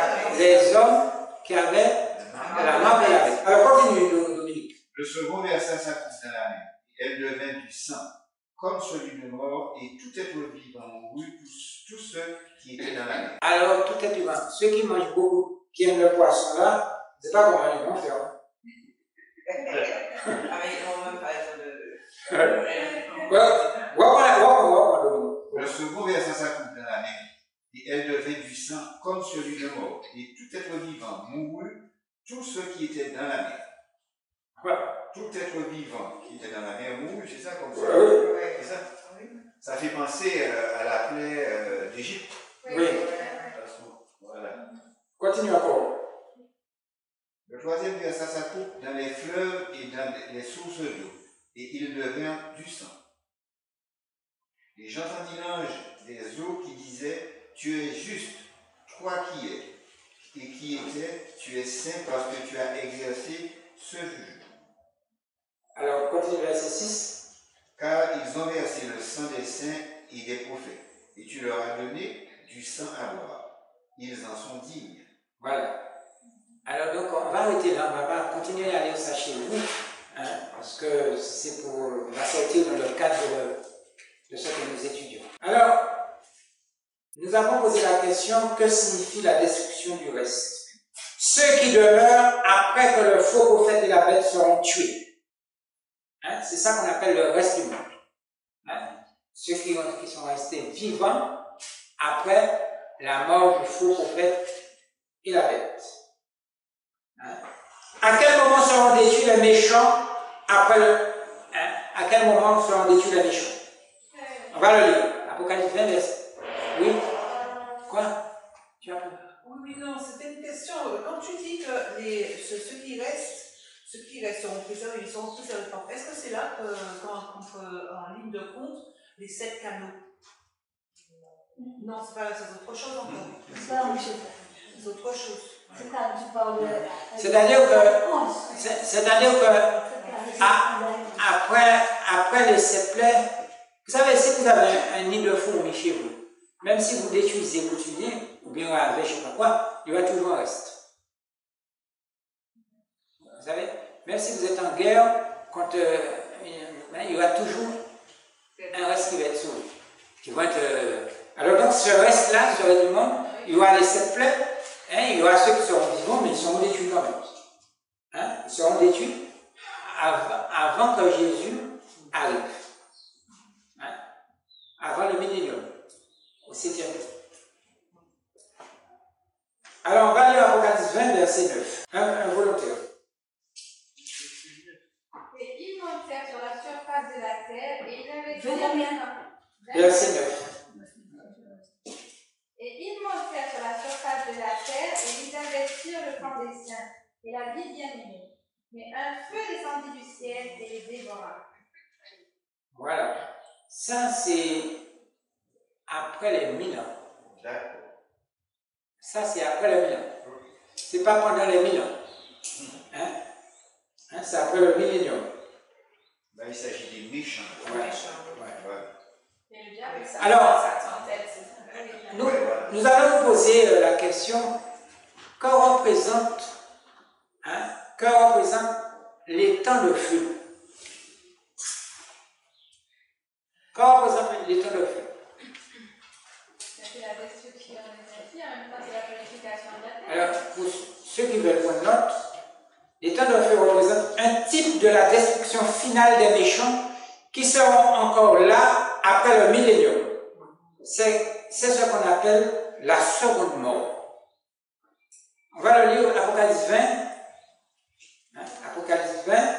la bête. Alors continue, Dominique. Le second versa sa coupe dans la mer. Elle devint du sang, comme celui de mort, et tout être vivant mourut, tous ceux qui étaient dans la mer. Alors, tout est vivant. Ceux qui mangent beaucoup, qui aiment le poisson là, c'est pas comment ils vont faire. Ah, mais ils n'ont même pas être de. Le second versa sa coupe dans la mer, et elle devint du sang, comme celui de mort, et tout être vivant mourut, tous ceux qui étaient dans la mer. Ouais. Tout être vivant qui était dans la mer mourut, c'est ça comme ça? Ouais. C'est ça? Ça fait penser à la plaie d'Égypte. Oui. Voilà. Continue encore. Le troisième versa sa coupe dans les fleuves et dans les sources d'eau, et il devint du sang. Et j'entendis l'ange des eaux qui disait: tu es juste, toi qui es, et qui étais, tu es saint parce que tu as exercé ce jugement. Alors, continue verset 6. Car ils ont versé le sang des saints et des prophètes, et tu leur as donné du sang à boire. Ils en sont dignes. Voilà. Alors donc, on va arrêter là, on va pas continuer à lire ça chez vous, hein, parce que c'est pour, on va sortir dans le cadre de ce que nous étudions. Alors, nous avons posé la question, que signifie la destruction du reste? Ceux qui demeurent après que le faux prophète et la bête seront tués. Hein, c'est ça qu'on appelle le reste du monde. Hein? Ceux qui sont restés vivants après la mort du faux prophète et la bête. Hein? À quel moment seront détruits les méchants après le... Hein? À quel moment seront détruits les méchants? On va le lire. Apocalypse 20, verset. Oui? Quoi? Tu as peur? Oui, non, c'était une question. Quand tu dis que ceux qui restent seront préservés, ils seront préservés. Est-ce que c'est là en ligne de compte les 7 canaux? Non, c'est pas là, c'est autre chose encore. C'est pas la même chose. C'est autre chose. C'est quand tu parles de. C'est-à-dire que après les 7 plaies, vous savez, si vous avez un nid de fourmis chez vous, même si vous détruisez coutumier, ou bien avec je ne sais pas quoi, il y aura toujours un reste. Vous savez, même si vous êtes en guerre, il y aura toujours un reste qui va être sauvé. Alors donc ce reste-là, ce reste du monde, il y aura les 7 plaies, hein, il y aura ceux qui seront vivants, mais ils seront détruits quand même. Hein, ils seront détruits avant que Jésus arrive. Hein, avant le millénium. C'est terminé. Alors, on va lire Apocalypse 20, verset 9. Un volontaire. Et ils montèrent sur la surface de la terre et ils investirent. Verset 9. Et ils montèrent sur la surface de la terre et ils investirent le camp des saints et la ville bien-aimée. Mais un feu descendit du ciel et les dévora. Voilà. Ça, c'est après les 1000 ans. D'accord. Ça, c'est après les 1000 ans. C'est pas pendant les 1000 ans. Hein? C'est après le millénium. Là, il s'agit des méchants. Ouais. Ouais. Et le diable, ça, Alors, ça tente-elle, c'est ça. nous allons nous poser la question, que représente les temps de feu? Que représente les temps de feu? C'est la destruction des esprits, en même temps c'est la purification de la terre. Alors, pour ceux qui veulent prendre note, les temps de feu représentent un type de la destruction finale des méchants qui seront encore là après le millénium. C'est ce qu'on appelle la seconde mort. On va le lire Apocalypse 20, Apocalypse 20,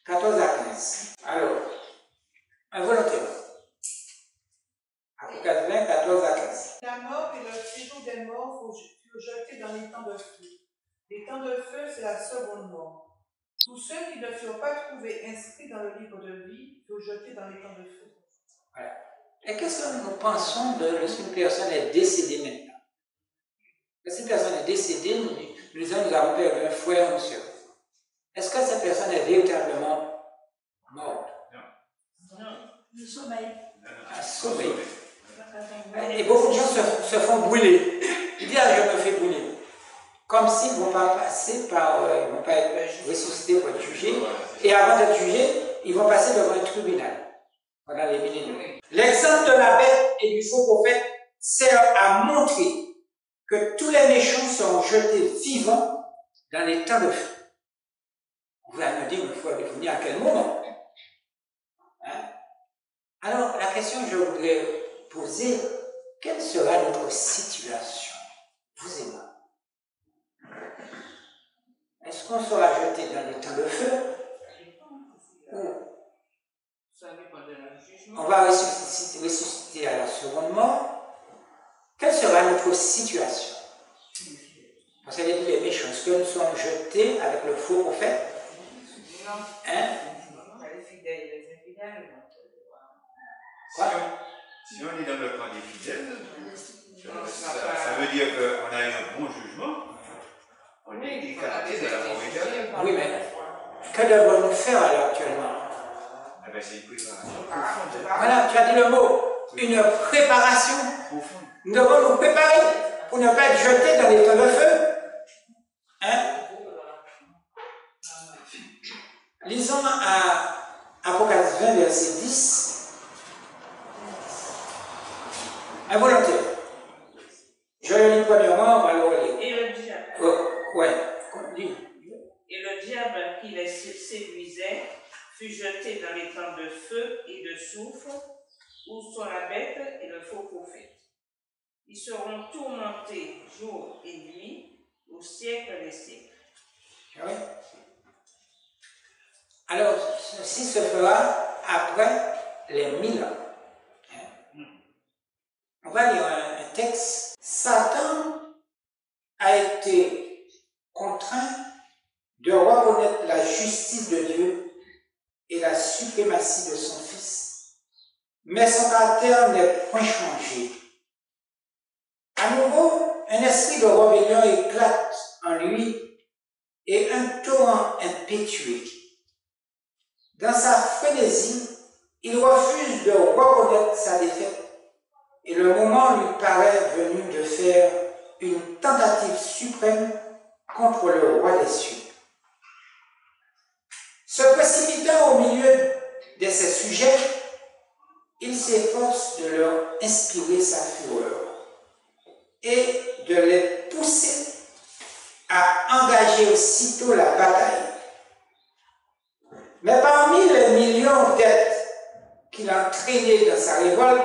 14 à 15. Alors, un volontaire. Apocalypse 20, 14 à 15. La mort et le séjour des morts furent jetés dans les temps de feu. Les temps de feu, c'est la seconde mort. Tous ceux qui ne furent pas trouvés inscrits dans le livre de vie furent jetés dans les temps de feu. Voilà. Et qu'est-ce que nous pensons de lorsqu'une personne est décédée maintenant? Lorsqu'une personne est décédée, nous avons perdu un frère ou une soeur. Est-ce que cette personne est véritablement morte? Non. Le sommeil. Un sommeil. Et beaucoup de gens se font brûler. Ils disent, ah, je me fais brûler. Comme s'ils ne vont pas passer par, ils ne vont pas être ressuscités pour être jugés. Et avant d'être jugés, ils vont passer devant un tribunal. Pendant les millénaires. L'exemple de la bête et du faux prophète sert à montrer que tous les méchants seront jetés vivants dans les temps de feu. Vous allez me dire, il faut venir à quel moment? Alors, la question que je voudrais poser, quelle sera notre situation, vous et moi? Est-ce qu'on sera jeté dans les temps de feu? Ou on va ressusciter à la seconde mort? Quelle sera notre situation? Parce qu'il y a dit les méchants, est-ce que nous sommes jetés avec le faux prophète? Les fidèles, les infidèles. Si on est dans le camp des fidèles, ça veut dire qu'on a eu un bon jugement. On est écarté de la mort éternelle. Oui, mais que devons-nous faire alors actuellement? Eh bien, c'est une préparation. Voilà, tu as dit le mot, une préparation. Nous devons nous préparer pour ne pas être jetés dans les temps de feu. Lisons à Apocalypse 20, verset 10. Un volontaire. Je le lis premièrement, on va le relire. Et le diable. Et le diable qui les séduisait fut jeté dans les temps de feu et de soufre, où sont la bête et le faux prophète. Ils seront tourmentés jour et nuit au siècle des siècles. Oui. Alors, ceci se fera après les 1000 ans. On va lire un texte. Satan a été contraint de reconnaître la justice de Dieu et la suprématie de son Fils. Mais son caractère n'est point changé. À nouveau, un esprit de rébellion éclate en lui et un torrent impétueux. Dans sa frénésie, il refuse de reconnaître sa défaite et le moment lui paraît venu de faire une tentative suprême contre le roi des cieux. Se précipitant au milieu de ses sujets, il s'efforce de leur inspirer sa fureur et de les pousser à engager aussitôt la bataille. Mais parmi les millions d'êtres qu'il a entraînés dans sa révolte,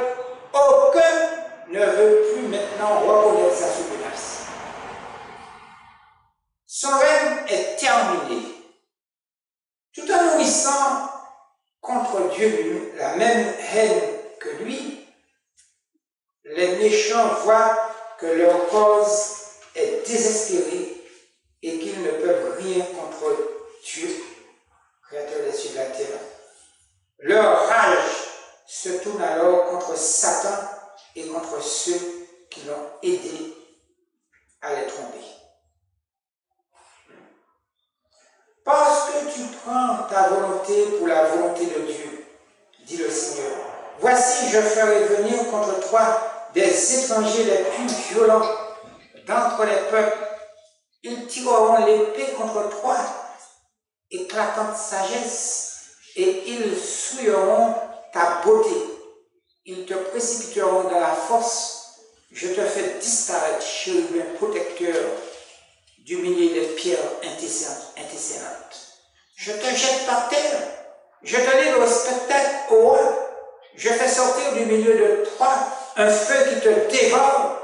aucun ne veut plus maintenant reconnaître sa suprématie. Son règne est terminé. Tout en nourrissant contre Dieu la même haine que lui, les méchants voient que leur cause est désespérée et qu'ils ne peuvent rien contre Dieu, créateur des cieux et de la terre. Leur rage se tourne alors contre Satan et contre ceux qui l'ont aidé à les tromper. Parce que tu prends ta volonté pour la volonté de Dieu, dit le Seigneur, voici je ferai venir contre toi des étrangers les plus violents d'entre les peuples. Ils tireront l'épée contre toi, éclatante sagesse, et ils souilleront ta beauté. Ils te précipiteront dans la force. Je te fais disparaître, chérubin protecteur, du milieu des pierres intercélantes. Je te jette par terre. Je te livre au spectacle au roi. Je fais sortir du milieu de toi un feu qui te dévore.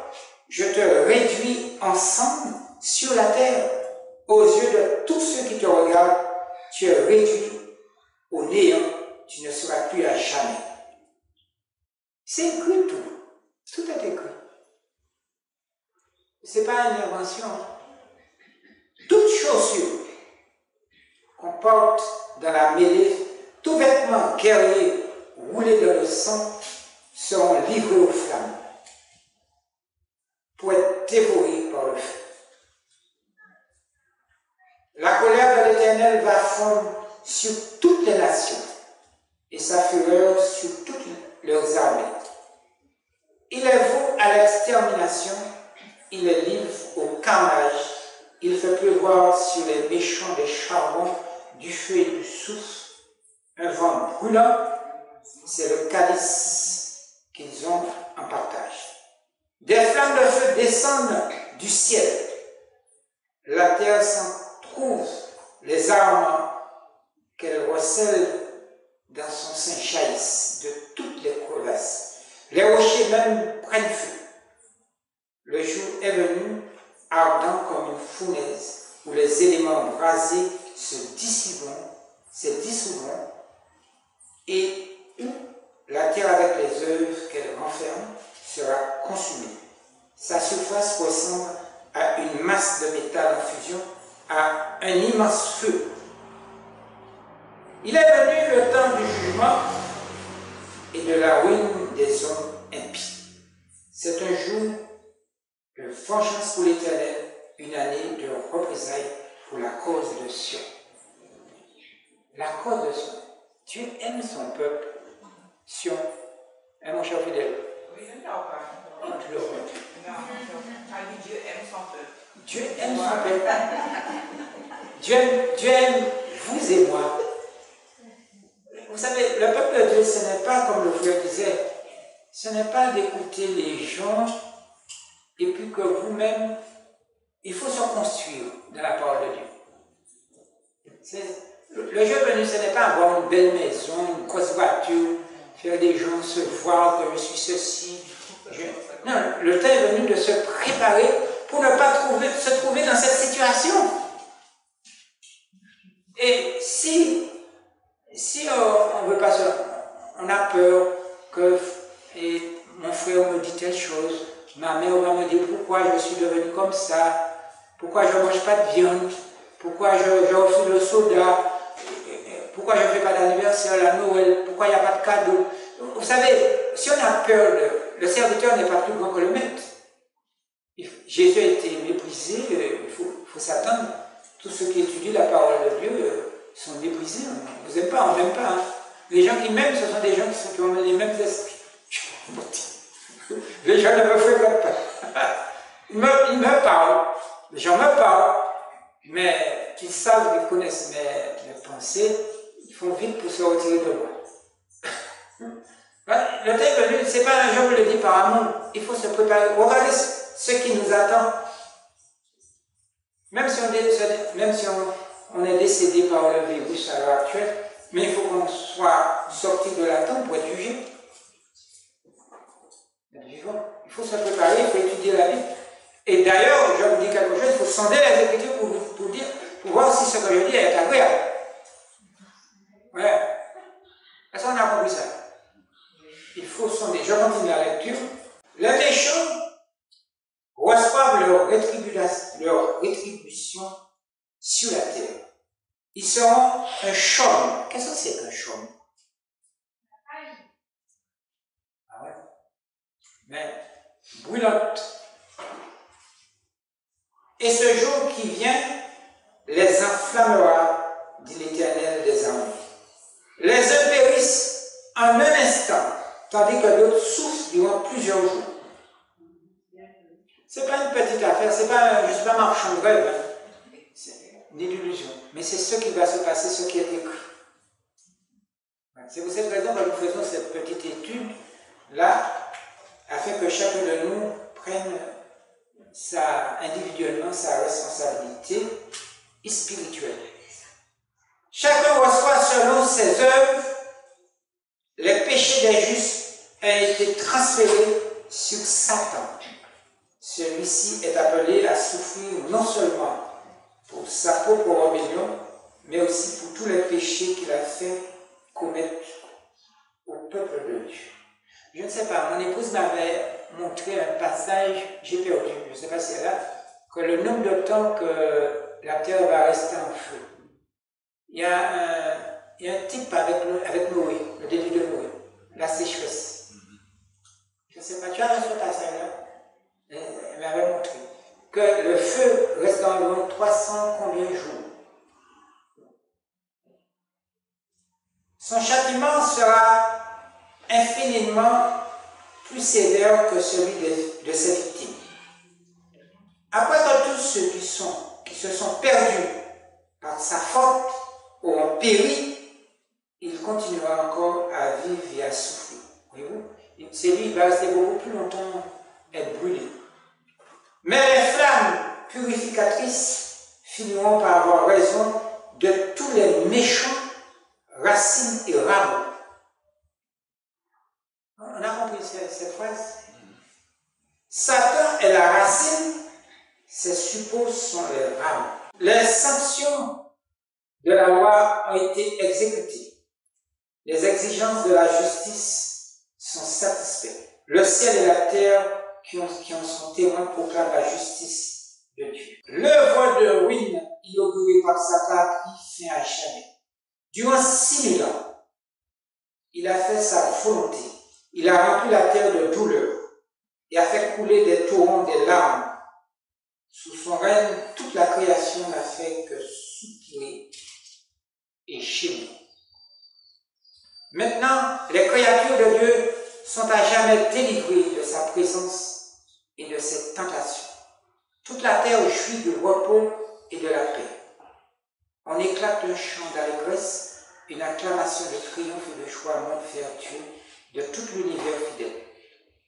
Je te réduis en cendres sur la terre. Aux yeux de tous ceux qui te regardent, tu es réduit au néant. Tu ne seras plus à jamais. C'est écrit tout. Tout est écrit. Ce n'est pas une invention. Toute chaussure qu'on porte dans la mêlée, tout vêtement guerrier roulé dans le sang seront livrés aux flammes pour être dévorés par le feu. La colère de l'Éternel va fondre sur toutes les nations et sa fureur sur toutes leurs armées. Il les voue à l'extermination, il les livre au carnage, il fait pleuvoir sur les méchants des charbons, du feu et du soufre, un vent brûlant, c'est le calice qu'ils ont en partage. Des flammes de feu descendent du ciel. La terre s'en trouve, les armes qu'elle recèle dans son sein jaillissent de toutes les crevasses. Les rochers même prennent feu. Le jour est venu, ardent comme une fournaise, où les éléments brasés se dissoudront, et où la terre avec les œuvres qu'elle renferme sera consumée. Sa surface ressemble à une masse de métal en fusion, à un immense feu. Il est venu le temps du jugement et de la ruine des hommes impies. C'est un jour de vengeance pour l'Éternel, une année de représailles pour la cause de Sion. La cause de Sion. Dieu aime son peuple. Sion. Hein, mon cher fidèle? Oui, je ne parle pas. Oh, tu le vois. Non, Dieu aime son peuple. Dieu aime son peuple. Dieu aime vous et moi. Vous savez, le peuple de Dieu, ce n'est pas, comme le frère disait, ce n'est pas d'écouter les gens et puis que vous-même, il faut se construire dans la parole de Dieu. Le jour venu, ce n'est pas avoir une belle maison, une grosse voiture, faire des gens se voir que je suis ceci. Non, le temps est venu de se préparer pour ne pas se trouver dans cette situation. Et si on veut pas on a peur que mon frère me dit telle chose, ma mère va me dire pourquoi je suis devenu comme ça, pourquoi je ne mange pas de viande, pourquoi je refuse le soda, pourquoi je ne fais pas d'anniversaire, la Noël, pourquoi il n'y a pas de cadeau. Vous savez, si on a peur, le serviteur n'est pas plus grand que le maître. Jésus a été méprisé, il faut s'attendre. Tous ceux qui étudient la parole de Dieu sont méprisés. On ne vous aime pas, on n'aime pas. Hein. Les gens qui m'aiment, ce sont des gens qui ont les mêmes esprits. Les gens ne me fréquentent pas. Ils me parlent. Les gens me parlent. Mais qu'ils savent, ils connaissent mes pensées, ils font vite pour se retirer de moi. Le temps est venu, ce n'est pas un jour, je le dis par amour. Il faut se préparer. Regardez ce qui nous attend. Même si on est décédé par le virus à l'heure actuelle, mais il faut qu'on soit sorti de l'attente pour être jugé. Il faut se préparer, il faut étudier la Bible. Et d'ailleurs, je vous dis quelque chose, il faut sonder les Écritures pour voir si ce que je dis est agréable. Ouais. Est-ce qu'on a compris ça? Il faut sonder. Je continue la lecture. Les méchants reçoivent leur rétribution sur la terre. Ils seront un chaume. Qu'est-ce que c'est qu'un chaume? Ah ouais? Mais brûlante. Et ce jour qui vient les enflammera, dit l'Éternel des armées. Les uns périssent en un instant, tandis que d'autres souffrent durant plusieurs jours. Ce n'est pas une petite affaire, je ne suis pas marchand de rêve, hein. Ni d'illusion. Mais c'est ce qui va se passer, ce qui est écrit. C'est pour cette raison que nous faisons cette petite étude-là, afin que chacun de nous prenne individuellement sa responsabilité spirituelle. Chacun reçoit selon ses œuvres. Les péchés des justes ont été transférés sur Satan. Celui-ci est appelé à souffrir non seulement pour sa propre rébellion, mais aussi pour tous les péchés qu'il a fait commettre au peuple de Dieu. Je ne sais pas, mon épouse m'avait montré un passage, j'ai perdu, je ne sais pas si elle a, que le nombre de temps que la terre va rester en feu. Il y a un type avec Noé, le début de Noé, la sécheresse. Je ne sais pas, tu as vu ce passage-là? Elle m'avait montré que le feu reste environ 300 combien de jours. Son châtiment sera infiniment plus sévère que celui de ses victimes. Après que tous ceux qui se sont perdus par sa faute auront péri, il continuera encore à vivre et à souffrir. Voyez-vous? C'est lui, il va rester beaucoup plus longtemps être brûlé. Mais les flammes purificatrices finiront par avoir raison de tous les méchants, racines et rameaux. On a compris cette phrase? Satan est la racine, ses suppôts sont les rameaux. Les sanctions de la loi ont été exécutées. Les exigences de la justice sont satisfaites. Le ciel et la terre qui en sont témoins proclament la justice de Dieu. L'œuvre de ruine inaugurée par Satan a pris fin à jamais. Durant 6000 ans, il a fait sa volonté. Il a rempli la terre de douleur et a fait couler des torrents des larmes. Sous son règne, toute la création n'a fait que soupirer et gémir. Maintenant, les créatures de Dieu sont à jamais délivrées de sa présence et de ses tentations. Toute la terre jouit du repos et de la paix. On éclate un chant d'allégresse, une acclamation de triomphe et de joie monte vers Dieu de tout l'univers fidèle.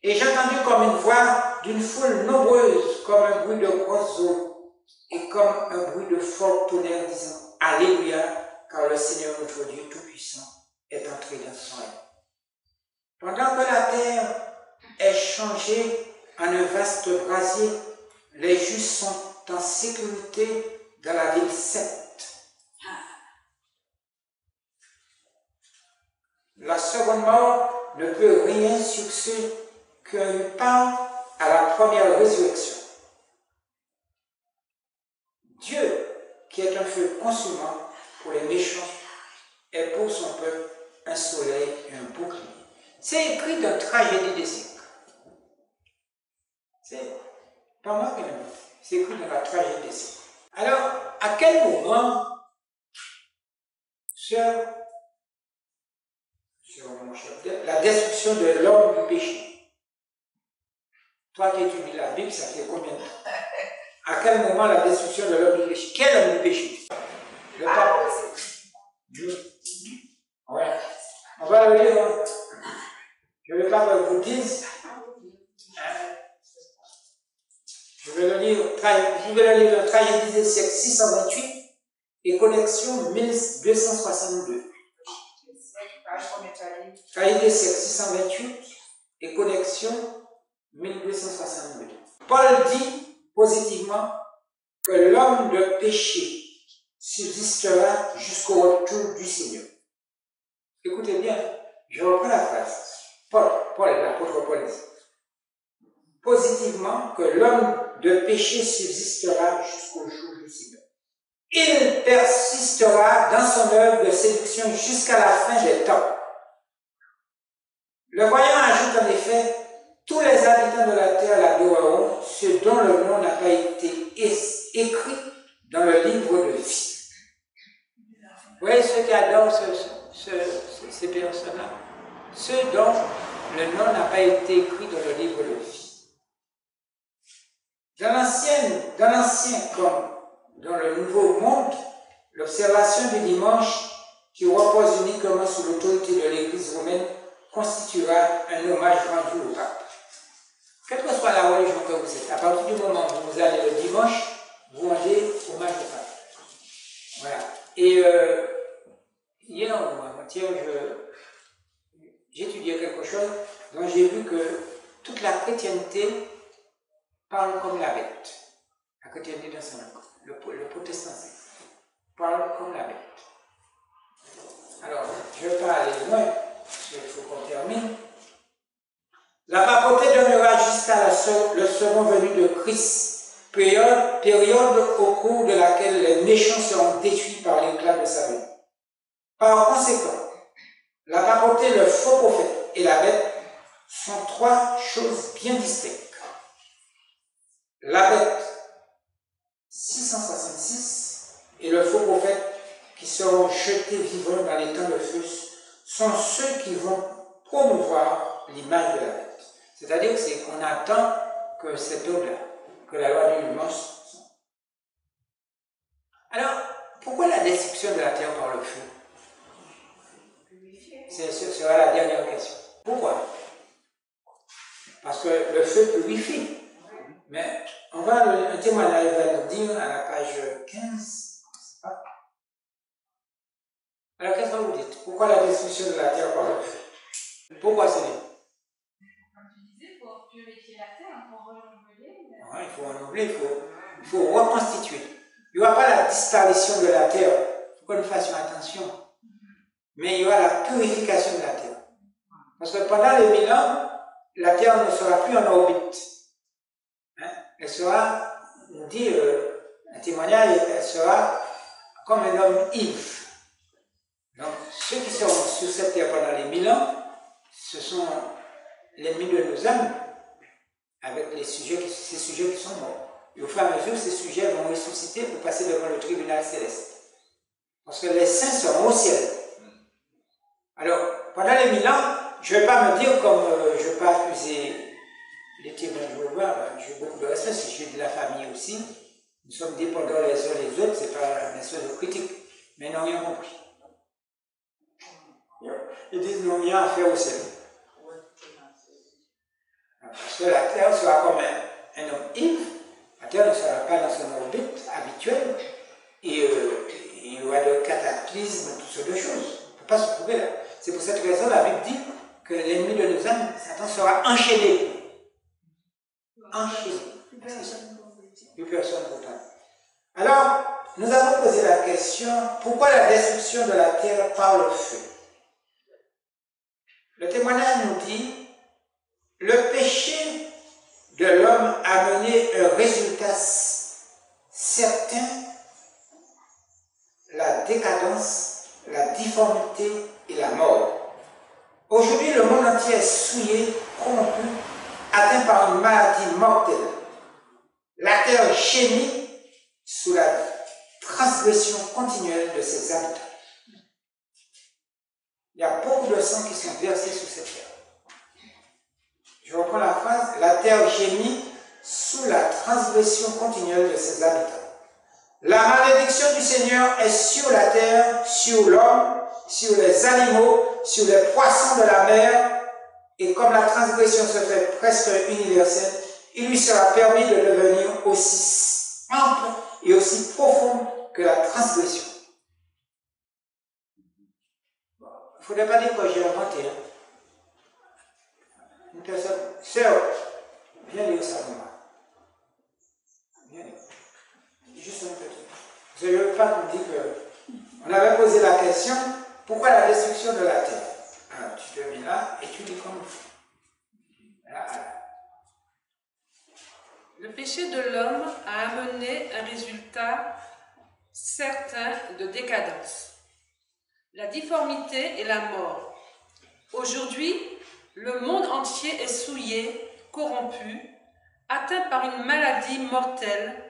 Et j'ai entendu comme une voix d'une foule nombreuse, comme un bruit de grosses eaux et comme un bruit de fort tonnerre disant « Alléluia, car le Seigneur notre Dieu Tout-Puissant est entré dans son règne. » Pendant que la terre est changée en un vaste brasier, les justes sont en sécurité dans la ville sainte. La seconde mort ne peut rien sur ceux qui ont eu part à la première résurrection. Dieu, qui est un feu consumant pour les méchants, est pour son peuple un soleil et un bouclier. C'est écrit dans Tragédie des siècles. C'est pas moi qui l'ai dit, c'est écrit dans la Tragédie des siècles. Alors, à quel moment, sur mon chef, la destruction de l'homme du péché? Toi qui étudies la Bible, ça fait combien de temps? À quel moment la destruction de l'homme du péché? Quel homme du péché? Le pape. Ouais. On va le lire. Hein. Je ne veux pas que vous dise. Je vais le lire dans Tragédie des siècles 628 et Connexion 1262. Tragédie des siècles 628 et Connexion 1262. Paul dit positivement que l'homme de péché subsistera jusqu'au retour du Seigneur. Écoutez bien, je reprends la phrase. Paul, l'apôtre Paul dit positivement que l'homme de péché subsistera jusqu'au jour du Seigneur. Il persistera dans son œuvre de séduction jusqu'à la fin des temps. Le voyant ajoute en effet, tous les habitants de la terre l'adoreront, ceux dont le nom n'a pas été écrit dans le livre de vie. Vous voyez ceux qui adorent ces personnes-là, ceux dont le nom n'a pas été écrit dans le livre de vie. Dans l'ancien comme dans le nouveau monde, l'observation du dimanche, qui repose uniquement sous l'autorité de l'Église romaine, constituera un hommage rendu au pape. Quelle que soit la religion que vous êtes, à partir du moment où vous allez le dimanche, vous rendez hommage au pape. Voilà. Et hier ou avant-hier, j'étudiais quelque chose dont j'ai vu que toute la chrétienté parle comme la bête. La chrétienté dans son accord. Le protestantisme parle comme la bête. Alors, je ne vais pas aller loin, il faut qu'on termine. La papauté demeurera jusqu'à le second venu de Christ, période au cours de laquelle les méchants seront détruits par l'éclat de sa venue. Par conséquent, la papauté, le faux prophète et la bête sont trois choses bien distinctes. La bête, 666, et le faux prophète qui seront jetés vivants dans les temps de feu sont ceux qui vont promouvoir l'image de la bête. C'est-à-dire qu'on attend que cet homme-là, que la loi du dimanche. Alors, pourquoi la destruction de la terre par le feu? Ce sera la dernière question. Pourquoi? Parce que le feu purifie. Mais on va, un témoignage va nous dire à la page 15. Alors qu'est-ce que vous dites? Pourquoi la destruction de la terre par le feu? Pourquoi c'est bien? Comme tu disais, pour purifier la terre, pour renouveler. Ouais, il faut renouveler, il faut reconstituer. Il n'y aura pas la disparition de la terre. Il faut que nous fassions attention. Mais il y aura la purification de la terre. Parce que pendant les 1000 ans, la terre ne sera plus en orbite. Hein? Elle sera, on dit, un témoignage, elle sera comme un homme ivre. Donc, ceux qui seront sur cette terre pendant les 1000 ans, ce sont l'ennemi de nos âmes, avec ces sujets qui sont morts. Et au fur et à mesure, ces sujets vont ressusciter pour passer devant le tribunal céleste. Parce que les saints seront au ciel. Alors, pendant les 1000 ans, je ne vais pas me dire, comme je ne vais pas accuser les témoins de Jéhovah, j'ai beaucoup de respect, si je suis de la famille aussi. Nous sommes dépendants les uns les autres, ce n'est pas une chose de critique, mais ils n'ont rien compris. Ils disent qu'ils n'ont rien à faire au ciel. Parce que la terre sera comme un homme ivre, la terre ne sera pas dans son orbite habituelle, et il y aura des cataclysmes, toutes sortes de choses. On ne peut pas se trouver là. C'est pour cette raison la Bible dit que l'ennemi de nos âmes, Satan, sera enchaîné. Enchaîné. Plus personne pour parler. Alors, nous avons posé la question, pourquoi la destruction de la terre par le feu? Le témoignage nous dit, le péché de l'homme a mené un résultat certain, la décadence, la difformité et la mort. Aujourd'hui, le monde entier est souillé, corrompu, atteint par une maladie mortelle. La terre gémit sous la transgression continuelle de ses habitants. Il y a beaucoup de sang qui sont versés sur cette terre. Je reprends la phrase, la terre gémit sous la transgression continuelle de ses habitants. La malédiction du Seigneur est sur la terre, sur l'homme, sur les animaux, sur les poissons de la mer, et comme la transgression se fait presque universelle, il lui sera permis de devenir aussi ample et aussi profonde que la transgression. Il ne faudrait pas dire que j'ai inventé. Une personne, sœur, Viens lire ça pour moi. Viens lire. Juste un petit. Parce que je ne veux pas qu'on dise que. On avait posé la question, pourquoi la destruction de la terre? Alors tu te mets là et tu lis comme il faut. Là. Le péché de l'homme a amené un résultat certain de décadence, la difformité et la mort. Aujourd'hui, le monde entier est souillé, corrompu, atteint par une maladie mortelle.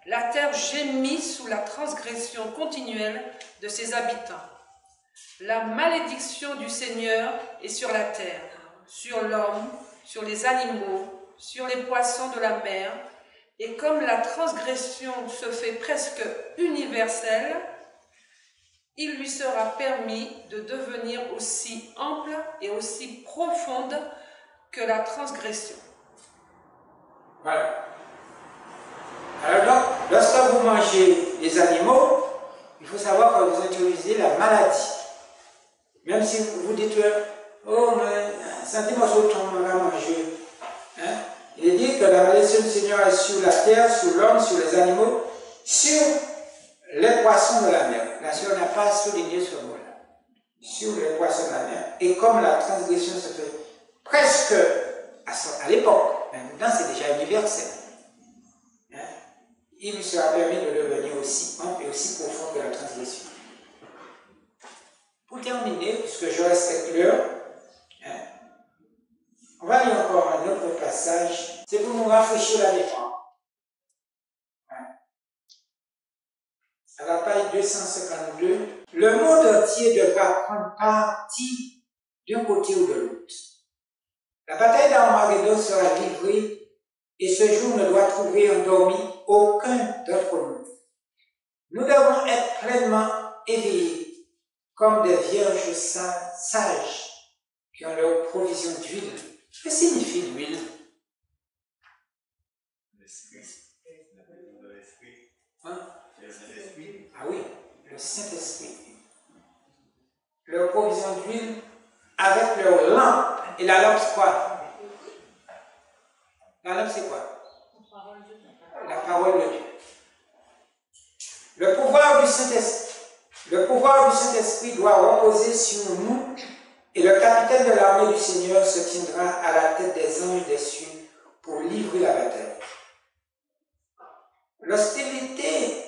La terre gémit sous la transgression continuelle de ses habitants. La malédiction du Seigneur est sur la terre, sur l'homme, sur les animaux, sur les poissons de la mer, et comme la transgression se fait presque universelle, il lui sera permis de devenir aussi ample et aussi profonde que la transgression. Voilà. Alors donc, lorsque vous mangez les animaux, il faut savoir que vous introduisez la maladie. Même si vous dites, oh, mais sentez-moi sur ton, on va manger. Hein? Il est dit que la malédiction du Seigneur est sur la terre, sur l'homme, sur les animaux, sur les poissons de la mer. La Sœur n'a pas souligné ce mot-là. Sur les poissons de la mer. Et comme la transgression se fait presque à l'époque, maintenant c'est déjà universel, hein? Il lui sera permis de devenir aussi ample et aussi profond que la transgression. Pour terminer, puisque je respecte l'heure, hein, on va lire encore un autre passage. C'est pour nous rafraîchir la mémoire. Hein. À la page 252, le monde entier devra prendre parti d'un côté ou de l'autre. La bataille d'Armageddon sera livrée et ce jour ne doit trouver endormi aucun d'entre nous. Nous devons être pleinement éveillés comme des vierges sages qui ont leur provision d'huile. Que signifie l'huile? L'esprit. Hein? Le Saint-Esprit. Ah oui, le Saint-Esprit. Leur provision d'huile avec leur lampe. Et la lampe, c'est quoi? La lampe, c'est quoi? La parole de Dieu. Le pouvoir du Saint-Esprit doit reposer sur nous et le capitaine de l'armée du Seigneur se tiendra à la tête des anges des cieux pour livrer la bataille. L'hostilité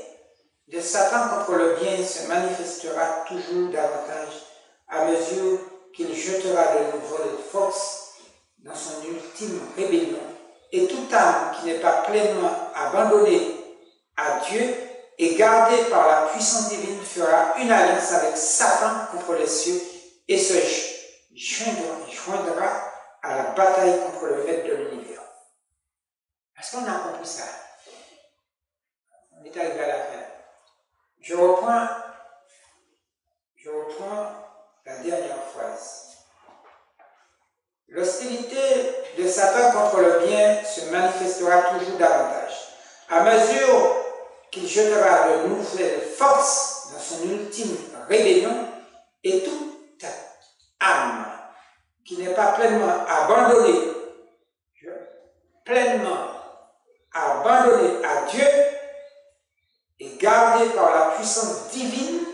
de Satan contre le bien se manifestera toujours davantage à mesure qu'il jettera de nouvelles forces dans son ultime rébellion, et toute âme qui n'est pas pleinement abandonnée à Dieu et gardée par la puissance divine fera une alliance avec Satan contre les cieux et se joindra à la bataille contre le maître de l'univers. Est-ce qu'on a compris ça? On est arrivé à la fin. Je reprends la dernière phrase. L'hostilité de Satan contre le bien se manifestera toujours davantage, à mesure qu'il jettera de nouvelles forces dans son ultime rébellion, et toute âme qui n'est pas pleinement abandonnée à Dieu et gardée par la puissance divine,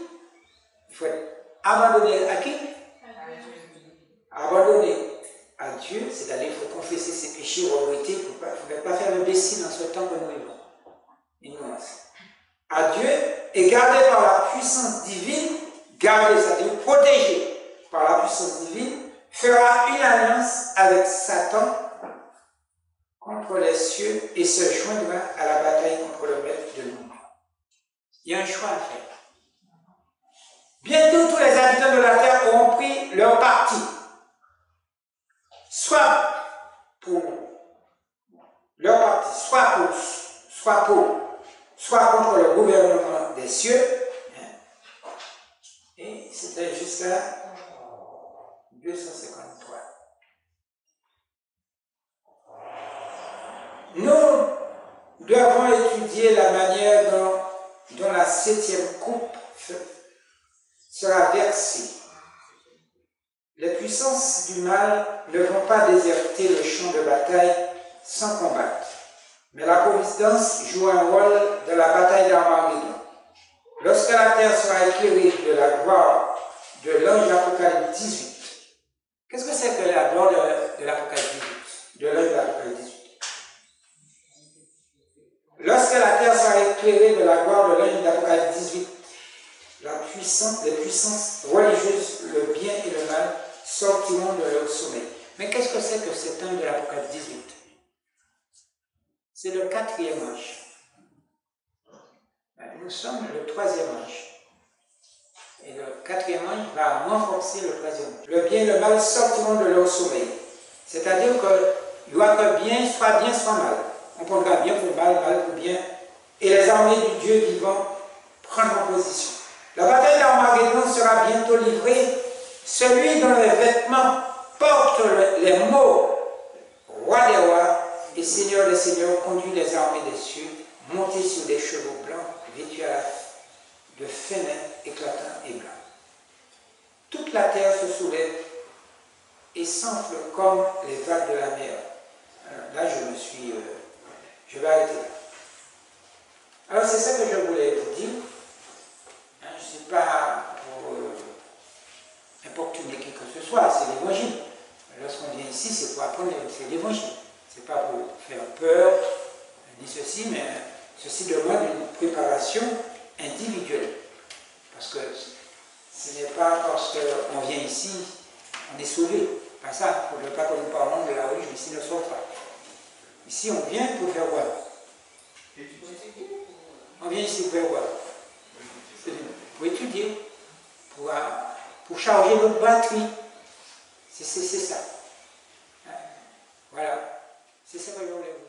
il faut être abandonné à qui? Abandonné à Dieu, c'est-à-dire qu'il faut confesser ses péchés, regretter, il ne faut pas faire l'imbécile dans ce temps que nous vivons. Ignorance. À Dieu et gardé par la puissance divine, gardé, c'est-à-dire protégé par la puissance divine, fera une alliance avec Satan contre les cieux et se joindra à la bataille contre le maître de l'ombre. Il y a un choix à faire. Bientôt, tous les habitants de la terre auront pris leur parti, soit pour leur parti, soit contre le gouvernement des cieux. Et c'était jusqu'à 253. Nous devons étudier la manière dont la 7e coupe sera versée. Les puissances du mal ne vont pas déserter le champ de bataille sans combattre. Mais la providence joue un rôle dans la bataille d'Armageddon. Lorsque la terre sera éclairée de la gloire de l'ange d'Apocalypse 18. Qu'est-ce que c'est que la gloire de l'Apocalypse 18? De l'ange d'Apocalypse 18. Lorsque la terre sera éclairée de la gloire de l'ange d'Apocalypse 18, les puissances religieuses, le bien et le mal, sortiront de leur sommeil. Mais qu'est-ce que c'est que cet ange de l'Apocalypse 18? C'est le 4e ange. Nous sommes le 3e ange. Et le 4e ange va renforcer le 3e ange. Le bien et le mal sortiront de leur sommeil. C'est-à-dire qu'il y aura que bien, soit mal. On prendra bien pour mal, mal pour bien. Et les armées du Dieu vivant prendront position. La bataille d'Armageddon sera bientôt livrée. Celui dont les vêtements portent les mots roi des rois et seigneur des seigneurs conduit les armées des cieux, monté sur des chevaux blancs, vêtus de fenêtres éclatants et blancs. Toute la terre se soulève et s'enfle comme les vagues de la mer. Alors là, je vais arrêter là. Alors c'est ça que je voulais vous dire. Je ne sais pas pour importuner qui que ce soit, c'est l'évangile. Lorsqu'on vient ici, c'est pour apprendre, c'est l'évangile. Ce n'est pas pour faire peur, ni ceci, mais ceci demande une préparation individuelle. Parce que ce n'est pas parce qu'on vient ici, on est sauvé. Pas ça, pour ne pas que nous parlons de la religion, ici ne sauve pas. Ici, on vient pour faire voir. On vient ici pour faire voir. Pour étudier, pour charger notre batterie. C'est ça. Voilà. C'est ça que je voulais vous dire.